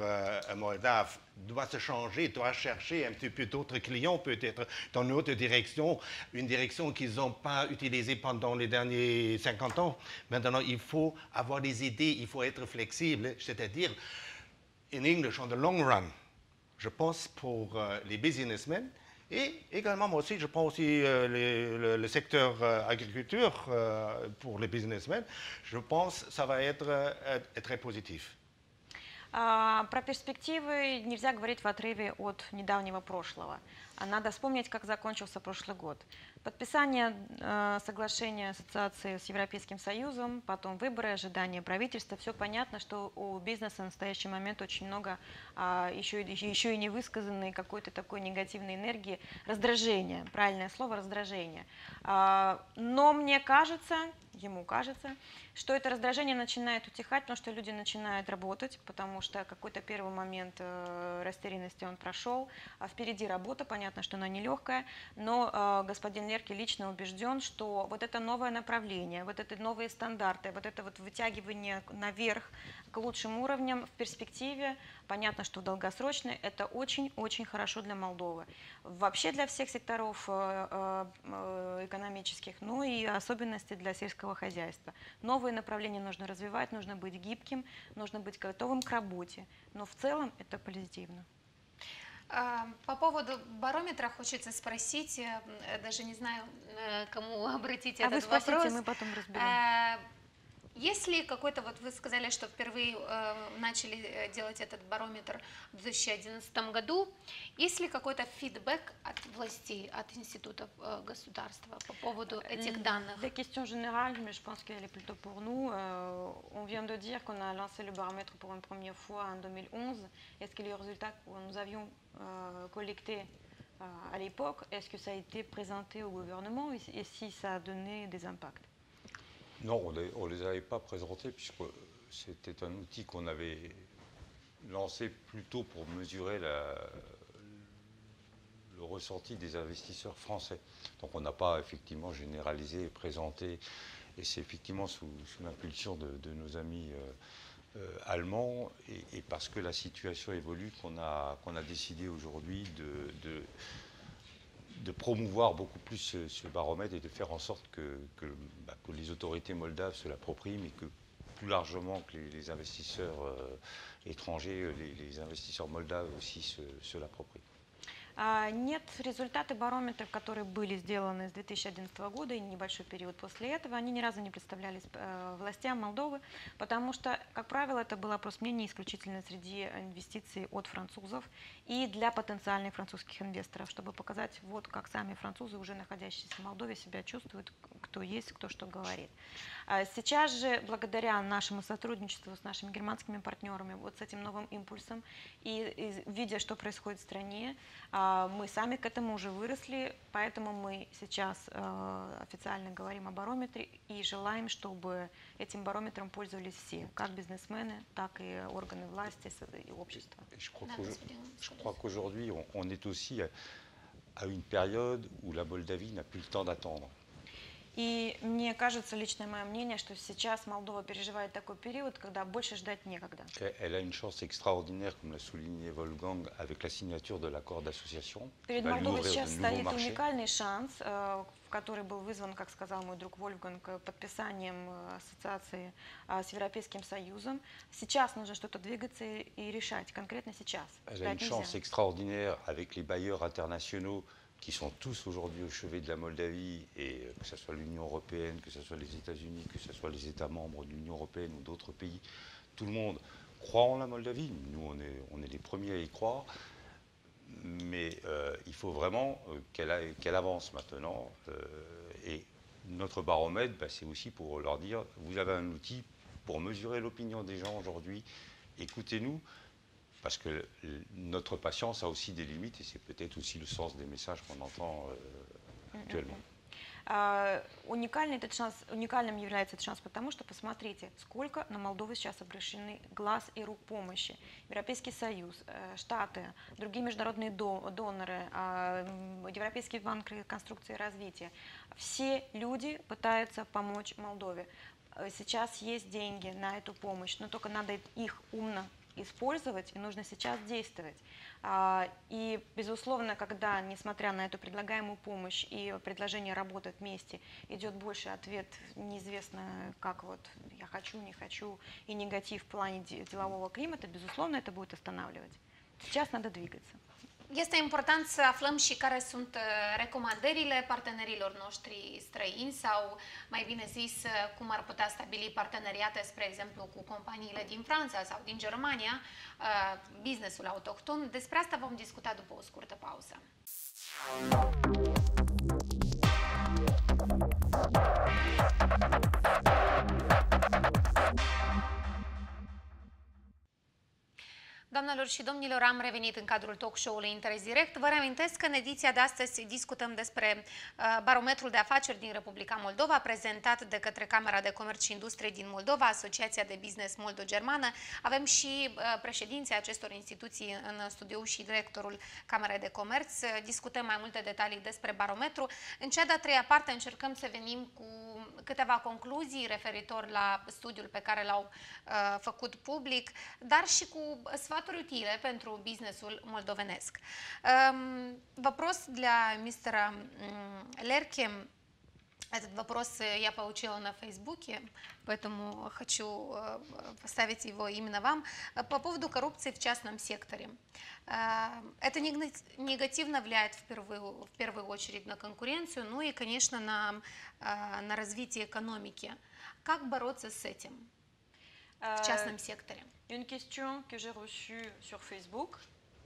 moldave, doit se changer, doit chercher un petit peu d'autres clients, peut-être dans une autre direction, une direction qu'ils n'ont pas utilisée pendant les derniers 50 ans. Maintenant, il faut avoir des idées, il faut être flexible, c'est-à-dire, in English, on the long run, je pense pour les businessmen. Et également, moi aussi, je prends aussi le secteur agriculture pour les businessmen. Je pense que ça va être très positif. Про перспективы нельзя говорить в отрыве от недавнего прошлого. Надо вспомнить, как закончился прошлый год. Подписание соглашения ассоциации с Европейским Союзом, потом выборы, ожидания правительства. Все понятно, что у бизнеса в настоящий момент очень много еще и невысказанной какой-то такой негативной энергии, раздражения, правильное слово, раздражение. Но мне кажется, ему кажется, что это раздражение начинает утихать, потому что люди начинают работать, потому что какой-то первый момент растерянности он прошел, а впереди работа, понятно, что она нелегкая, но господин Лерки лично убежден, что вот это новое направление, вот это новые стандарты, вот это вот вытягивание наверх к лучшим уровням в перспективе, понятно, что долгосрочно, это очень-очень хорошо для Молдовы. Вообще для всех секторов экономических, ну и особенности для сельского хозяйства. Новые направления нужно развивать, нужно быть гибким, нужно быть готовым к работе. Но в целом это позитивно. По поводу барометра хочется спросить, даже не знаю, кому обратить этот вы спросите, вопрос. Мы потом разберем. Есть ли какой-то, вот вы сказали, что впервые начали делать этот барометр в 2011 году, есть ли какой-то фидбэк от властей, от институтов государства по поводу этих данных? Des questions générales, mais je pense qu'elle est plutôt pour nous. On vient de dire qu'on a lancé le baromètre pour une première fois en 2011. Est-ce que les résultats que nous avions collectés à l'époque, est-ce que ça a été présenté au gouvernement et si ça a donné des impacts? Non, on ne les avait pas présentés puisque c'était un outil qu'on avait lancé plutôt pour mesurer le ressenti des investisseurs français. Donc on n'a pas effectivement généralisé et présenté, et c'est effectivement sous l'impulsion de nos amis allemands et parce que la situation évolue qu'on a décidé aujourd'hui de promouvoir beaucoup plus ce baromètre et de faire en sorte que les autorités moldaves se l'approprient, mais que plus largement que les investisseurs étrangers, les investisseurs moldaves aussi se l'approprient. Нет, результаты барометров, которые были сделаны с 2011 года и небольшой период после этого, они ни разу не представлялись властям Молдовы, потому что, как правило, это был опрос мнений исключительно среди инвестиций от французов и для потенциальных французских инвесторов, чтобы показать, вот как сами французы, уже находящиеся в Молдове, себя чувствуют, кто есть, кто что говорит. Сейчас же, благодаря нашему сотрудничеству с нашими германскими партнерами, вот с этим новым импульсом и видя, что происходит в стране, мы сами к этому уже выросли, поэтому мы сейчас официально говорим о барометре и желаем, чтобы этим барометром пользовались все, как бизнесмены, так и органы власти и общество. Je crois qu'aujourd'hui, on est aussi à une période où la Moldavie n'a plus le temps d'attendre. И мне кажется, личное мое мнение, что сейчас Молдова переживает такой период, когда больше ждать некогда. Elle a une chance extraordinaire, comme l'a souligné Wolfgang, avec la signature de l'accord d'association. Перед Молдовой сейчас стоит уникальный шанс, который был вызван, как сказал мой друг Вольфганг, подписанием ассоциации с Европейским Союзом. Сейчас нужно что-то двигаться и решать, конкретно сейчас. Elle a une chance extraordinaire avec les bailleurs internationaux qui sont tous aujourd'hui au chevet de la Moldavie, et que ce soit l'Union européenne, que ce soit les États-Unis, que ce soit les États membres de l'Union européenne ou d'autres pays, tout le monde croit en la Moldavie. Nous, on est les premiers à y croire, mais il faut vraiment qu'elle avance maintenant. Et notre baromètre, c'est aussi pour leur dire, vous avez un outil pour mesurer l'opinion des gens aujourd'hui, écoutez-nous. Parce que notre patience a aussi des limites, et c'est peut-être aussi le sens des messages qu'on entend actuellement. Уникальным является этот шанс, потому что, посмотрите, сколько на Молдову сейчас обращены глаз и рук помощи. Европейский Союз, Штаты, другие международные доноры, Европейский банк реконструкции и развития. Все люди пытаются помочь Молдове. Сейчас есть деньги на эту помощь, но только надо их умно использовать, и нужно сейчас действовать. И, безусловно, когда, несмотря на эту предлагаемую помощь и предложение работать вместе, идет больше ответ неизвестно, как вот я хочу, не хочу, и негатив в плане делового климата, безусловно, это будет останавливать. Сейчас надо двигаться. Este important să aflăm și care sunt recomandările partenerilor noștri străini sau, mai bine zis, cum ar putea stabili parteneriate, spre exemplu, cu companiile din Franța sau din Germania, businessul autohton. Despre asta vom discuta după o scurtă pauză. Doamnelor și domnilor, am revenit în cadrul talk show-ului Interes Direct. Vă reamintesc că în ediția de astăzi discutăm despre barometrul de afaceri din Republica Moldova, prezentat de către Camera de Comerț și Industrie din Moldova, Asociația de Business Moldo-Germană. Avem și președinții acestor instituții în studio și directorul Camerei de Comerț. Discutăm mai multe detalii despre barometru. În cea de-a treia parte încercăm să venim cu câteva concluzii referitor la studiul pe care l-au făcut public, dar și cu sfaturi utile pentru businessul moldovenesc. Вопрос для мистера Лерки. Этот вопрос я получила на Фейсбуке, поэтому хочу поставить его именно вам. По поводу коррупции в частном секторе. Это негативно влияет в первую очередь на конкуренцию, ну и, конечно, на развитие экономики. Как бороться с этим в частном секторе? Une question que j'ai reçue sur Facebook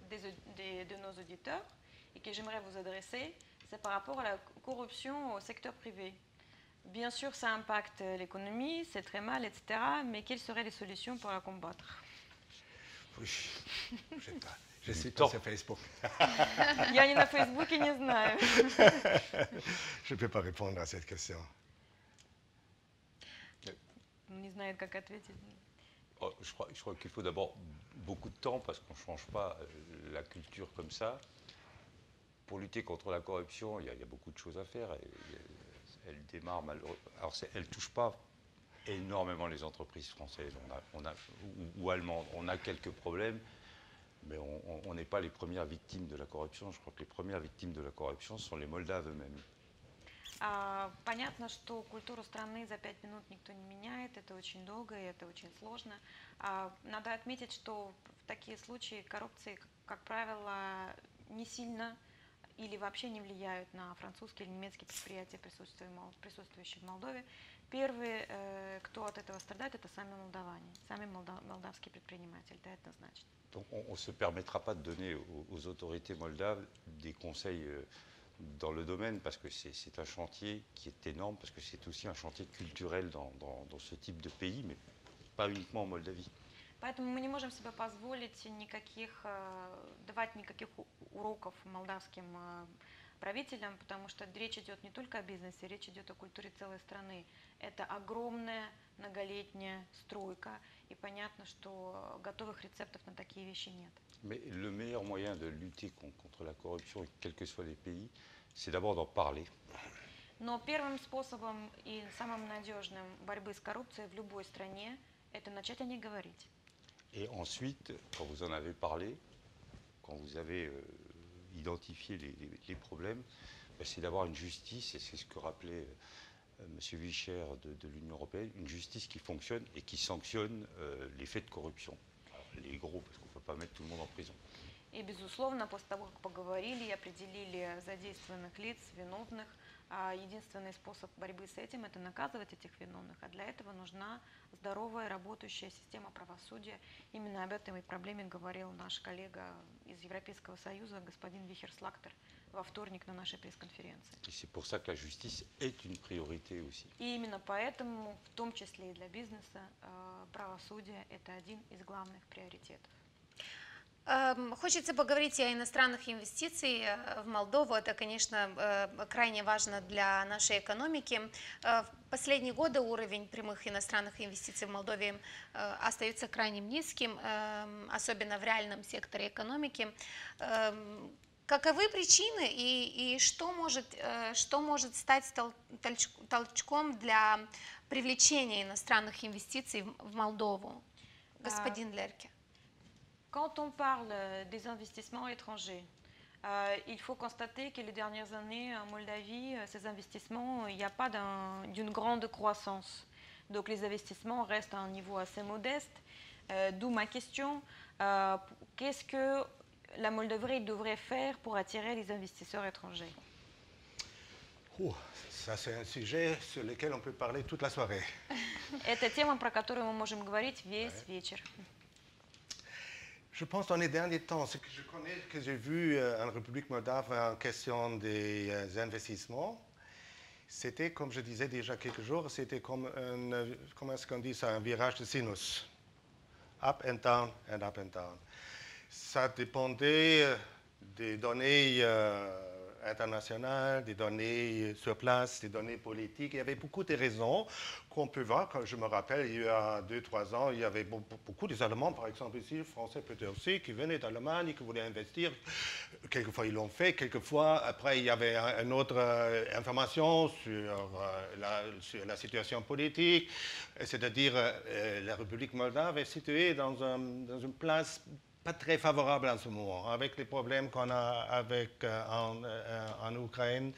de nos auditeurs et que j'aimerais vous adresser, c'est par rapport à la corruption au secteur privé. Bien sûr, ça impacte l'économie, c'est très mal, etc. Mais quelles seraient les solutions pour la combattre? Oui, je suis pas sur Facebook. Я не на Фейсбуке, не знаю. Je ne peux pas répondre à cette question. Не знает, как ответить. Je crois qu'il faut d'abord beaucoup de temps parce qu'on ne change pas la culture comme ça. Pour lutter contre la corruption, il y a beaucoup de choses à faire. Elle démarre malheureusement. Alors, elle ne touche pas énormément les entreprises françaises ou allemandes. On a quelques problèmes, mais on n'est pas les premières victimes de la corruption. Je crois que les premières victimes de la corruption sont les Moldaves eux-mêmes. Понятно, что культуру страны за 5 минут никто не меняет, это очень долго и это очень сложно. Надо отметить, что в такие случаи коррупции, как правило, не сильно или вообще не влияют на французские или немецкие предприятия, присутствующие в Молдове. Первые, кто от этого страдает, это сами молдаване, сами молдавские предприниматели, это однозначно. Donc on ne se permettra pas de donner aux autorités moldaves des conseils dans le domaine parce que c'est un chantier qui est énorme, parce que c'est aussi un chantier culturel dans ce type de pays, mais pas uniquement en Moldavie. Поэтому мы не можем себе позволить давать никаких уроков молдавским правителям, потому что речь идет не только о бизнесе, речь идет о культуре целой страны. Это огромная многолетняя стройка, и понятно, что готовых рецептов на такие вещи нет. Mais le meilleur moyen de lutter contre la corruption, quels que soient les pays, c'est d'abord d'en parler. Но первым способом и самым надежным борьбы с коррупцией в любой стране – это начать о ней говорить. Et ensuite, quand vous en avez parlé, quand vous avez identifié les problèmes, c'est d'avoir une justice, et c'est ce que rappelait M. Vicher de l'Union européenne, une justice qui fonctionne et qui sanctionne les faits de corruption. Alors, les gros, parce qu'on ne peut pas mettre tout le monde en prison. И, безусловно, после того, как поговорили и определили задействованных лиц, виновных, единственный способ борьбы с этим – это наказывать этих виновных. А для этого нужна здоровая, работающая система правосудия. Именно об этой проблеме говорил наш коллега из Европейского Союза, господин Вихер Слактер, во вторник на нашей пресс-конференции. Et c'est pour ça que la justice est une priorité aussi. И именно поэтому, в том числе и для бизнеса, правосудие – это один из главных приоритетов. Хочется поговорить о иностранных инвестициях в Молдову. Это, конечно, крайне важно для нашей экономики. В последние годы уровень прямых иностранных инвестиций в Молдове остается крайне низким, особенно в реальном секторе экономики. Каковы причины и что может стать толчком для привлечения иностранных инвестиций в Молдову? Господин Лерке. Quand on parle des investissements étrangers, il faut constater que les dernières années en Moldavie, ces investissements, il n'y a pas d'une grande croissance. Donc les investissements restent à un niveau assez modeste. D'où ma question, qu'est-ce que la Moldavie devrait faire pour attirer les investisseurs étrangers? Ça c'est un sujet sur lequel on peut parler toute la soirée. Это тема, про которую мы можем говорить весь вечер. Je pense dans les derniers temps, ce que je connais, que j'ai vu en République moldave en question des investissements, c'était, comme je disais déjà quelques jours, c'était comme comment est-ce qu'on dit ça, un virage de sinus. Up and down and up and down. Ça dépendait des données internationales, des données sur place, des données politiques. Il y avait beaucoup de raisons qu'on peut voir. Quand je me rappelle, il y a 2-3 ans, il y avait beaucoup des Allemands, par exemple ici, Français peut-être aussi, qui venaient d'Allemagne, qui voulaient investir. Quelquefois, ils l'ont fait. Quelquefois, après, il y avait une autre information sur la situation politique. C'est-à-dire, la République moldave est située dans une place pas très favorable en ce moment, avec les problèmes qu'on a en Ukraine.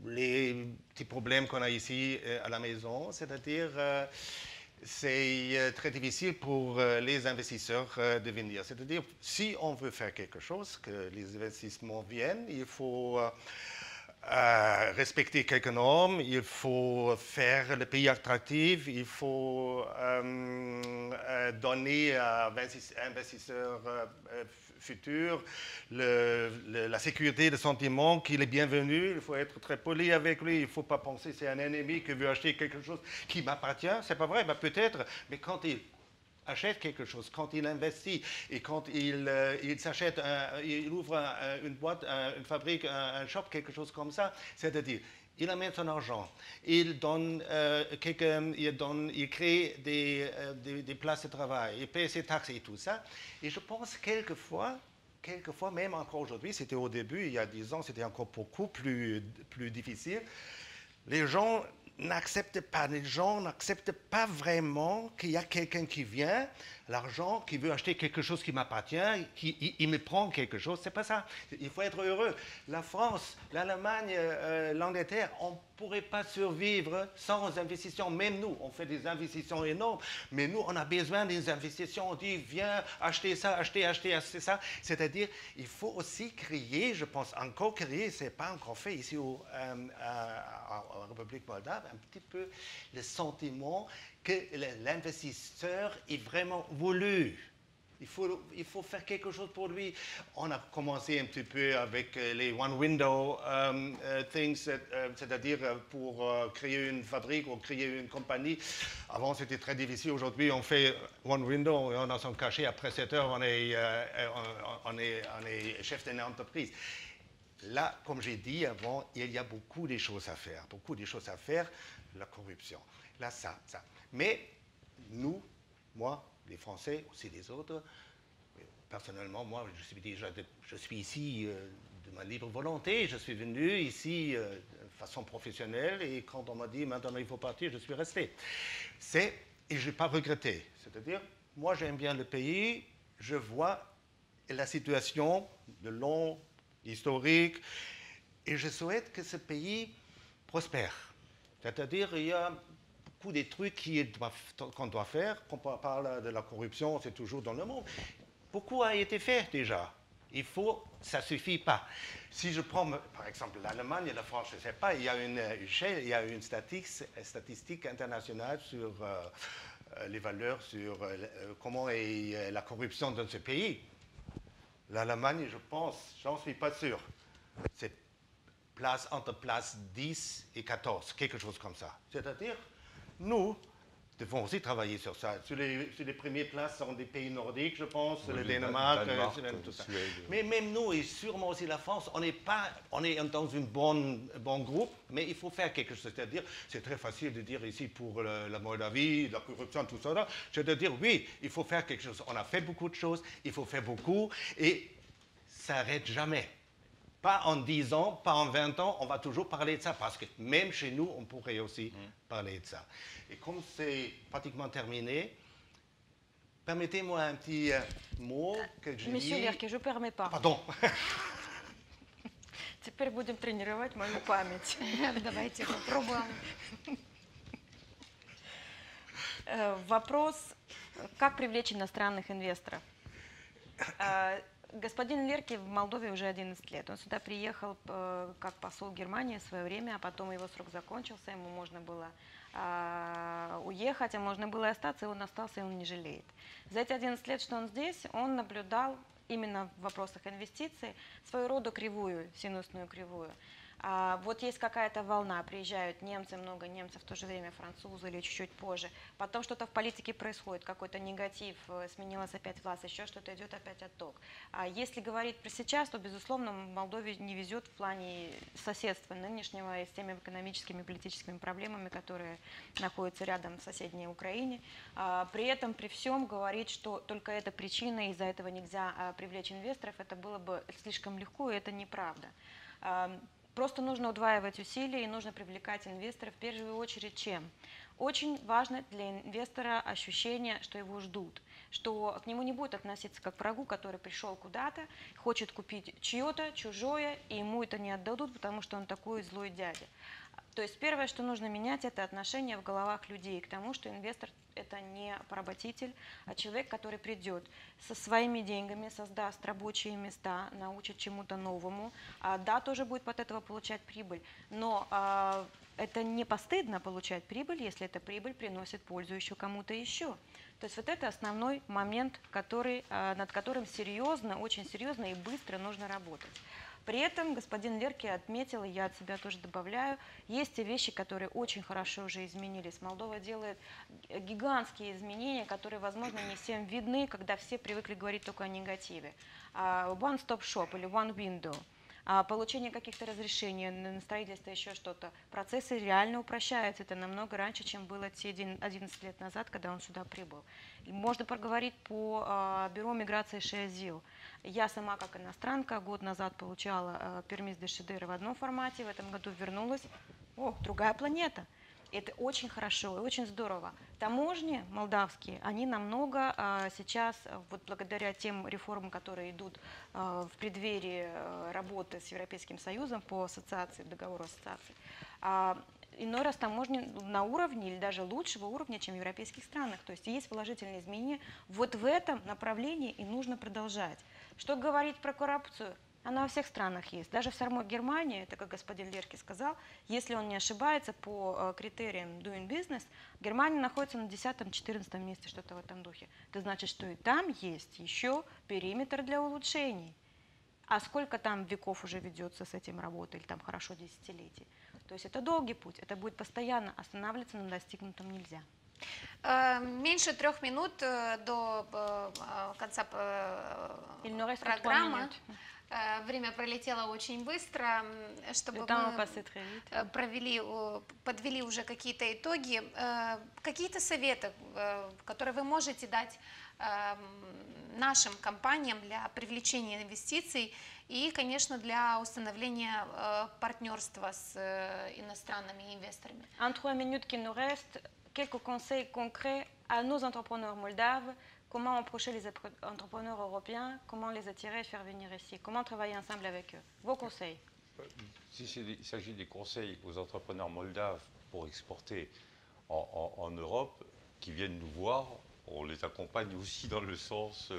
les petits problèmes qu'on a ici à la maison, c'est-à-dire c'est très difficile pour les investisseurs de venir. C'est-à-dire, si on veut faire quelque chose, que les investissements viennent, il faut respecter quelques normes, il faut faire le pays attractif, il faut donner à investisseurs futurs la sécurité, le sentiment qu'il est bienvenu, il faut être très poli avec lui, il ne faut pas penser que c'est un ennemi qui veut acheter quelque chose qui m'appartient, c'est pas vrai, peut-être, mais quand il achète quelque chose, quand il investit et quand il s'achète, il ouvre une boîte, une fabrique, un shop, quelque chose comme ça, c'est-à-dire il amène son argent, il donne il crée des places de travail, il paie ses taxes et tout ça. Et je pense quelquefois, même encore aujourd'hui, c'était au début, il y a 10 ans, c'était encore beaucoup plus difficile. Les gens n'acceptent pas vraiment qu'il y a quelqu'un qui vient, l'argent, qui veut acheter quelque chose qui m'appartient, il me prend quelque chose, c'est pas ça. Il faut être heureux. La France, l'Allemagne, l'Angleterre, on ne pourrait pas survivre sans investissements. Même nous, on fait des investissements énormes, mais nous, on a besoin des investissements. On dit, viens, acheter ça, acheter ça. C'est-à-dire, il faut aussi créer, je pense encore créer, ce n'est pas encore fait ici en République moldave, un petit peu le sentiment que l'investisseur est vraiment voulu. Il faut faire quelque chose pour lui. On a commencé un petit peu avec les one window things, c'est-à-dire pour créer une fabrique ou créer une compagnie. Avant, c'était très difficile. Aujourd'hui, on fait one window et on a son cachet. Après 7 heures, on est chef d'une entreprise. Là, comme j'ai dit avant, il y a beaucoup de choses à faire. La corruption. Là, ça. Mais nous, moi, les Français, aussi les autres, personnellement, moi, je suis ici de ma libre volonté. Je suis venu ici de façon professionnelle et quand on m'a dit maintenant il faut partir, je suis resté. Et je n'ai pas regretté. C'est-à-dire, moi, j'aime bien le pays, je vois la situation de long, historique, et je souhaite que ce pays prospère. C'est-à-dire, il y a beaucoup de trucs qu'on doit faire. Quand on parle de la corruption, c'est toujours dans le monde. Beaucoup a été fait déjà. Ça ne suffit pas. Si je prends, par exemple, l'Allemagne et la France, je ne sais pas, il y a une statistique internationale sur les valeurs, sur comment est la corruption dans ce pays. L'Allemagne, je pense, j'en suis pas sûr. C'est entre place 10 et 14, quelque chose comme ça. C'est-à-dire, nous devons aussi travailler sur ça. Sur les premières places sont des pays nordiques, je pense, le Danemark, tout ça. Mais même nous, et sûrement aussi la France, on est dans un bon groupe, mais il faut faire quelque chose. C'est-à-dire, c'est très facile de dire ici pour la Moldavie, la corruption, tout ça. C'est-à-dire, oui, il faut faire quelque chose. On a fait beaucoup de choses, il faut faire beaucoup, et ça n'arrête jamais. Pas en 10 ans, pas en 20 ans, on va toujours parler de ça, parce que même chez nous, on pourrait aussi parler de ça. Et comme c'est pratiquement terminé, permettez-moi un petit mot que je dis. Monsieur Лерки, je ne permets pas. Pardon. Теперь будем тренировать мою память. Давайте попробуем. Вопрос, как привлечь иностранных инвесторов? Господин Лерки в Молдове уже 11 лет. Он сюда приехал как посол Германии в свое время, а потом его срок закончился, ему можно было уехать, а можно было и остаться, и он остался, и он не жалеет. За эти 11 лет, что он здесь, он наблюдал именно в вопросах инвестиций свою рода кривую, синусную кривую. Вот есть какая-то волна, приезжают немцы, много немцев, в то же время французы или чуть-чуть позже. Потом что-то в политике происходит, какой-то негатив, сменилась опять власть, еще что-то идет опять отток. Если говорить про сейчас, то, безусловно, Молдове не везет в плане соседства нынешнего и с теми экономическими и политическими проблемами, которые находятся рядом в соседней Украине. При этом, при всем, говорить, что только это причина, и из-за этого нельзя привлечь инвесторов, это было бы слишком легко, и это неправда. просто нужно удваивать усилия и нужно привлекать инвесторов в первую очередь чем? Очень важно для инвестора ощущение, что его ждут, что к нему не будет относиться как к врагу, который пришел куда-то, хочет купить чье-то, чужое, и ему это не отдадут, потому что он такой злой дядя. То есть первое, что нужно менять, это отношение в головах людей к тому, что инвестор – это не поработитель, а человек, который придет со своими деньгами, создаст рабочие места, научит чему-то новому. Да, тоже будет от этого получать прибыль, но это не постыдно получать прибыль, если эта прибыль приносит пользу еще кому-то еще. То есть вот это основной момент, над которым серьезно, очень серьезно и быстро нужно работать. При этом господин Лерки отметил, и я от себя тоже добавляю, есть те вещи, которые очень хорошо уже изменились. Молдова делает гигантские изменения, которые, возможно, не всем видны, когда все привыкли говорить только о негативе. One-stop shop или one window. Получение каких-то разрешений на строительство, еще что-то. Процессы реально упрощаются. Это намного раньше, чем было те 11 лет назад, когда он сюда прибыл. Можно поговорить по Бюро миграции ШИАЗИЛ. Я сама, как иностранка, год назад получала пермис де Шедера в одном формате, в этом году вернулась. О, другая планета. Это очень хорошо и очень здорово. Таможни молдавские, они намного сейчас, вот благодаря тем реформам, которые идут в преддверии работы с Европейским Союзом по ассоциации, договору ассоциации, иной раз таможни на уровне или даже лучшего уровня, чем в европейских странах. То есть есть положительные изменения. Вот в этом направлении и нужно продолжать. Что говорить про коррупцию? Она во всех странах есть. Даже в самой Германии, это как господин Лерки сказал, если он не ошибается по критериям Doing Business, Германия находится на 10-14 месте, что-то в этом духе. Это значит, что и там есть еще периметр для улучшений. А сколько там веков уже ведется с этим работа, или там хорошо десятилетий. То есть это долгий путь, это будет постоянно, останавливаться на достигнутом нельзя. Меньше 3 минут до конца программы. Время пролетело очень быстро, чтобы мы подвели уже какие-то итоги. Какие-то советы, которые вы можете дать нашим компаниям для привлечения инвестиций и, конечно, для установления партнерства с иностранными инвесторами? En 3 minutes qui nous restent, quelques conseils concrets à nos entrepreneurs moldaves. Comment approcher les entrepreneurs européens, comment les attirer et faire venir ici, comment travailler ensemble avec eux. Vos conseils? S'il s'agit des conseils aux entrepreneurs moldaves pour exporter en Europe, qui viennent nous voir, on les accompagne aussi dans le sens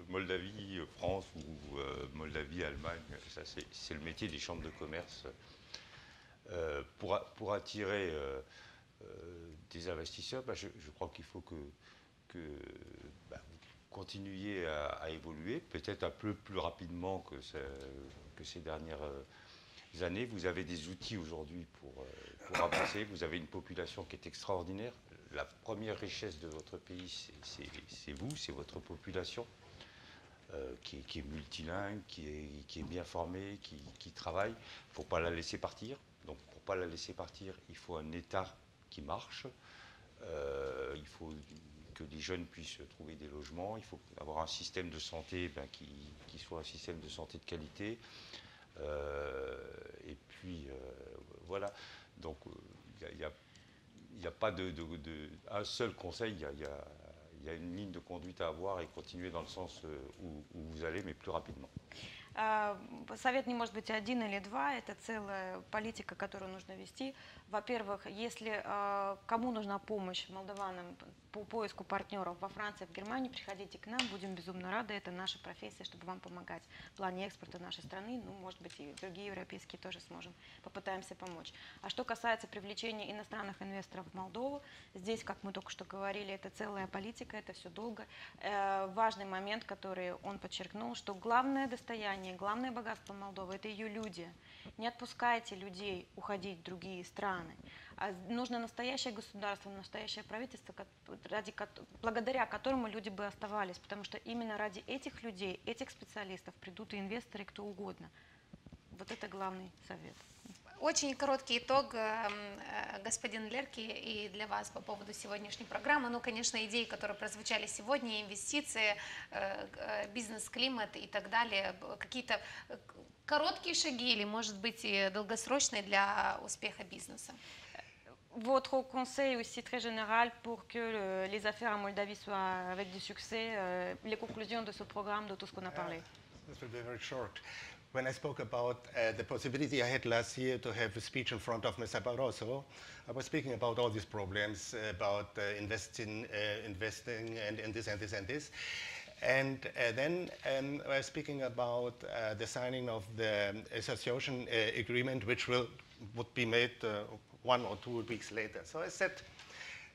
Moldavie, France ou Moldavie, Allemagne. Ça, c'est le métier des chambres de commerce. Pour attirer des investisseurs, je crois qu'il faut que vous continuiez à évoluer, peut-être un peu plus rapidement que ces dernières années. Vous avez des outils aujourd'hui pour avancer, vous avez une population qui est extraordinaire. La première richesse de votre pays, c'est vous, c'est votre population, qui est multilingue, qui est bien formée, qui travaille. Il ne faut pas la laisser partir. Donc pour ne pas la laisser partir, il faut un État qui marche. Il faut que les jeunes puissent trouver des logements, il faut avoir un système de santé qui soit un système de santé de qualité. Et puis, voilà. Donc, il n'y a pas un seul conseil, il y a une ligne de conduite à avoir et continuer dans le sens où vous allez, mais plus rapidement. Совет не может быть один или два, это целая политика, которую нужно вести. Во-первых, если кому нужна помощь молдаванам по поиску партнеров во Франции, в Германии, приходите к нам, будем безумно рады, это наша профессия, чтобы вам помогать в плане экспорта нашей страны, ну, может быть, и другие европейские тоже сможем, попытаемся помочь. А что касается привлечения иностранных инвесторов в Молдову, здесь, как мы только что говорили, это целая политика, это все долго. Важный момент, который он подчеркнул, что главное достояние, главное богатство Молдовы – это ее люди. Не отпускайте людей уходить в другие страны. Нужно настоящее государство, настоящее правительство, благодаря которому люди бы оставались, потому что именно ради этих людей, этих специалистов придут и инвесторы, и кто угодно. Вот это главный совет. Очень короткий итог, господин Лерки, и для вас по поводу сегодняшней программы. Ну, конечно, идеи, которые прозвучали сегодня, инвестиции, бизнес-климат и так далее, какие-то Короткие шаги или, может быть, и долгосрочные для успеха бизнеса? Votre conseil aussi très général pour que les affaires en Moldavie soient avec du succès, les conclusions de ce programme, de tout ce qu'on a parlé. This will be very short. When I spoke about the possibility I had last year to have a speech in front of Mr. Barroso, I was speaking about all these problems, about investing and this and this and this. And then I was speaking about the signing of the association agreement, which would be made 1 or 2 weeks later. So I said,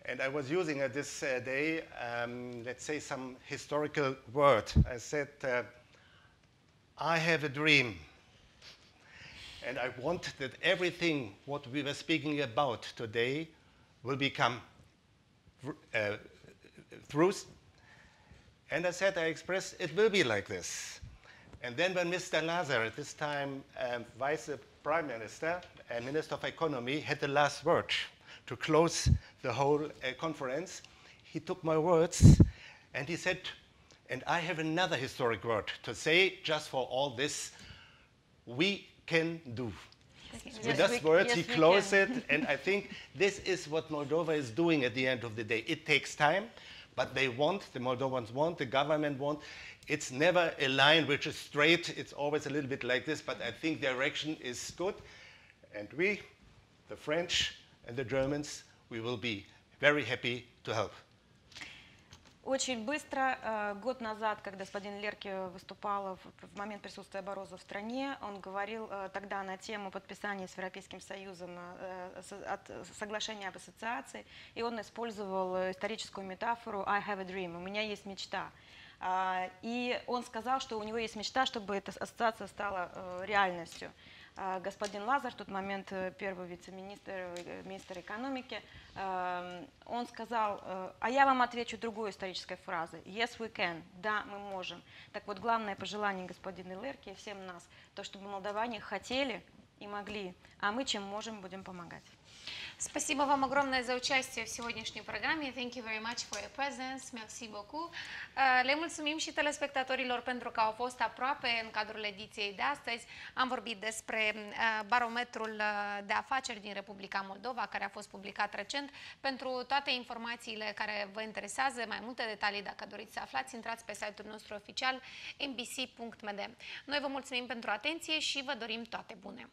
and I was using at this day, let's say, some historical word. I said, I have a dream, and I want that everything what we were speaking about today will become truth. And I said, I expressed, it will be like this. And then when Mr. Lazar, at this time Vice Prime Minister and Minister of Economy, had the last word to close the whole conference, he took my words and he said, and I have another historic word to say just for all this, we can do. With those words, he closed it, and I think this is what Moldova is doing at the end of the day. It takes time, but they want, the Moldovans want, the government want. It's never a line which is straight. It's always a little bit like this, but I think the direction is good. And we, the French and the Germans, we will be very happy to help. Очень быстро, год назад, когда господин Лерке выступал в момент присутствия Барозу в стране, он говорил тогда на тему подписания с Европейским Союзом соглашения об ассоциации, и он использовал историческую метафору «I have a dream», «у меня есть мечта». И он сказал, что у него есть мечта, чтобы эта ассоциация стала реальностью. Господин Лазар, в тот момент первый вице-министр, министр экономики, он сказал, а я вам отвечу другой исторической фразой. Yes, we can. Да, мы можем. Так вот, главное пожелание господина Лерки и всем нас, то, чтобы молдаване хотели и могли, а мы чем можем, будем помогать. Спасибо вам огромное за участие в сегодняшней программе. Thank you very much for your presence. Merci beaucoup. Le mulțumim și telespectatorilor pentru că au fost aproape în cadrul ediției de astăzi. Am vorbit despre barometrul de afaceri din Republica Moldova, care a fost publicat recent. Pentru toate informațiile care vă interesează, mai multe detalii, dacă doriți să aflați, intrați pe site-ul nostru oficial mbc.md. Noi vă mulțumim pentru atenție și vă dorim toate bune.